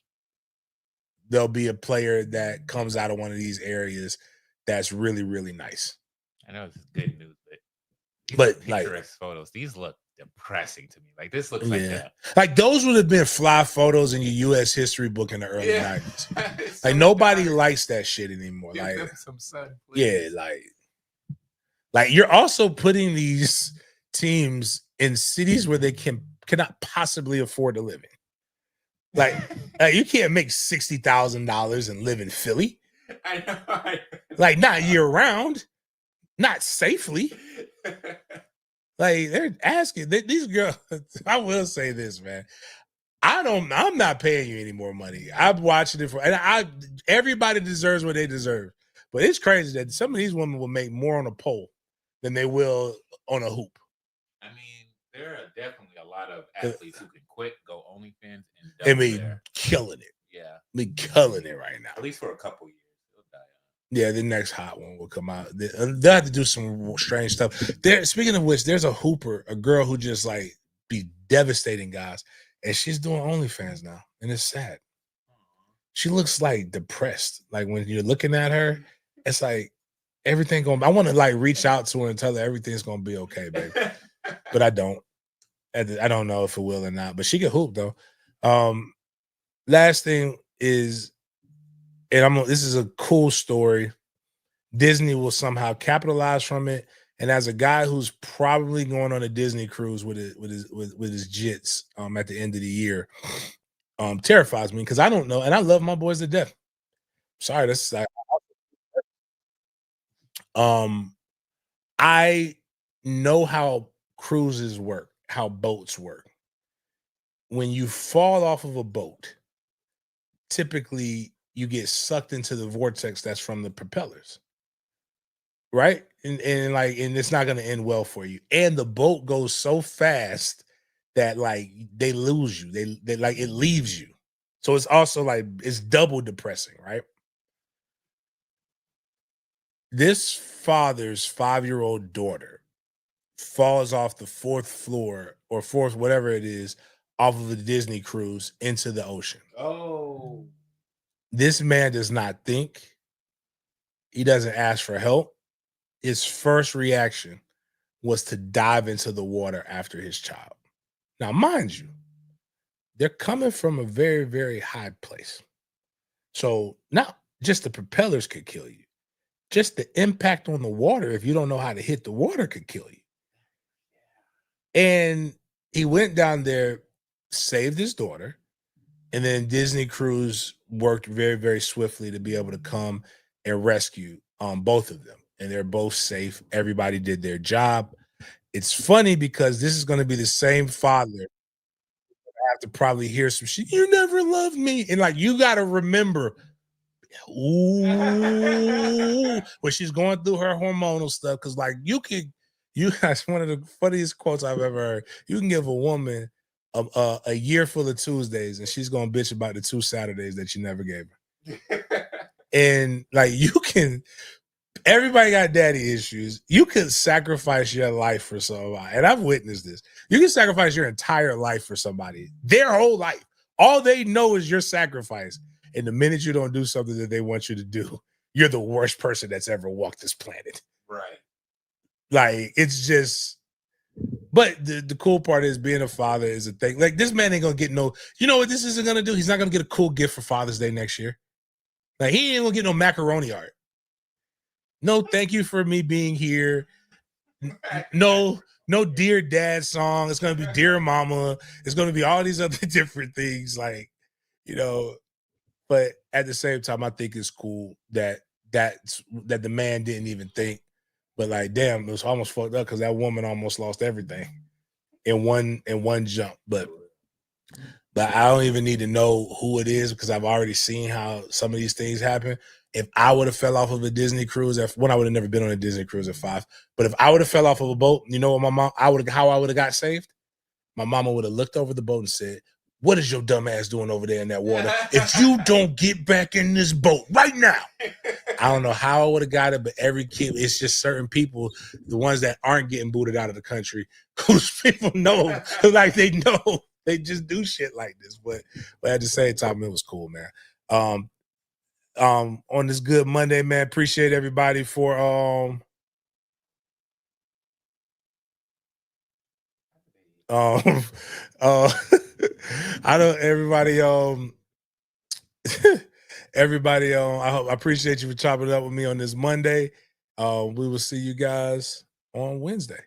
there'll be a player that comes out of one of these areas that's really, really nice. I know it's good news, but picturesque like photos, these look depressing to me. Like this looks like that. Like those would have been fly photos in your U.S. history book in the early 90s. Like nobody likes that shit anymore. Give like them some sun, please. Yeah, like you're also putting these teams in cities where they cannot possibly afford to live in. Like you can't make $60,000 and live in Philly. I know. Like not year round, not safely. Like they're asking these girls. I will say this, man. I'm not paying you any more money. I'm watching it everybody deserves what they deserve. But it's crazy that some of these women will make more on a pole than they will on a hoop. I mean, there are definitely a lot of athletes who can quit, go OnlyFans, and killing it. Yeah, killing it right now. At least for a couple years. Yeah, the next hot one will come out. They'll have to do some strange stuff. Speaking of which, there's a hooper, a girl who just like be devastating guys, and she's doing OnlyFans now, and it's sad. She looks like depressed. Like when you're looking at her, it's like everything going. I want to like reach out to her and tell her everything's gonna be okay, baby. But I don't. I don't know if it will or not. But she can hoop though. Last thing is. And this is a cool story. Disney will somehow capitalize from it. And as a guy who's probably going on a Disney cruise with his jits at the end of the year, terrifies me because I don't know, and I love my boys to death. Sorry, that's like, I know how cruises work, how boats work. When you fall off of a boat, typically you get sucked into the vortex that's from the propellers, right? And it's not going to end well for you. And the boat goes so fast that like they lose you. They like it leaves you. So it's also like it's double depressing, right? This father's 5-year-old daughter falls off the 4th floor or 4th, whatever it is, off of a Disney cruise into the ocean. Oh. This man does not think. He doesn't ask for help. His first reaction was to dive into the water after his child. Now, mind you, they're coming from a very, very high place. So not just the propellers could kill you, just the impact on the water, if you don't know how to hit the water, could kill you. And he went down there, saved his daughter, and then Disney Cruise worked very, very swiftly to be able to come and rescue both of them. And they're both safe. Everybody did their job. It's funny because this is going to be the same father have to probably hear some shit. You never loved me. And like, you got to remember, ooh, when she's going through her hormonal stuff. Cause like that's one of the funniest quotes I've ever heard. You can give a woman a year full of Tuesdays and she's going to bitch about the 2 Saturdays that you never gave her. And like, everybody got daddy issues. You can sacrifice your life for somebody. And I've witnessed this. You can sacrifice your entire life for somebody, their whole life. All they know is your sacrifice. And the minute you don't do something that they want you to do, you're the worst person that's ever walked this planet. Right. Like, it's just, but the cool part is being a father is a thing. Like, this man ain't going to get you know what this isn't going to do? He's not going to get a cool gift for Father's Day next year. Like, he ain't going to get no macaroni art. No, thank you for me being here. No dear dad song. It's gonna be dear mama. It's gonna be all these other different things, like, you know. But at the same time, I think it's cool that the man didn't even think. But like, damn, it was almost fucked up because that woman almost lost everything in one jump. But I don't even need to know who it is because I've already seen how some of these things happen. If I would have fell off of a Disney cruise I would have never been on a Disney cruise at 5. But if I would have fell off of a boat, you know what how I would have got saved? My mama would have looked over the boat and said, "What is your dumb ass doing over there in that water? If you don't get back in this boat right now." I don't know how I would have got it, but every kid, it's just certain people, the ones that aren't getting booted out of the country, whose people know, like they know. They just do shit like this, but at the same time, it was cool, man. On this good Monday, man, appreciate everybody for I don't everybody everybody I appreciate you for chopping it up with me on this Monday. We will see you guys on Wednesday.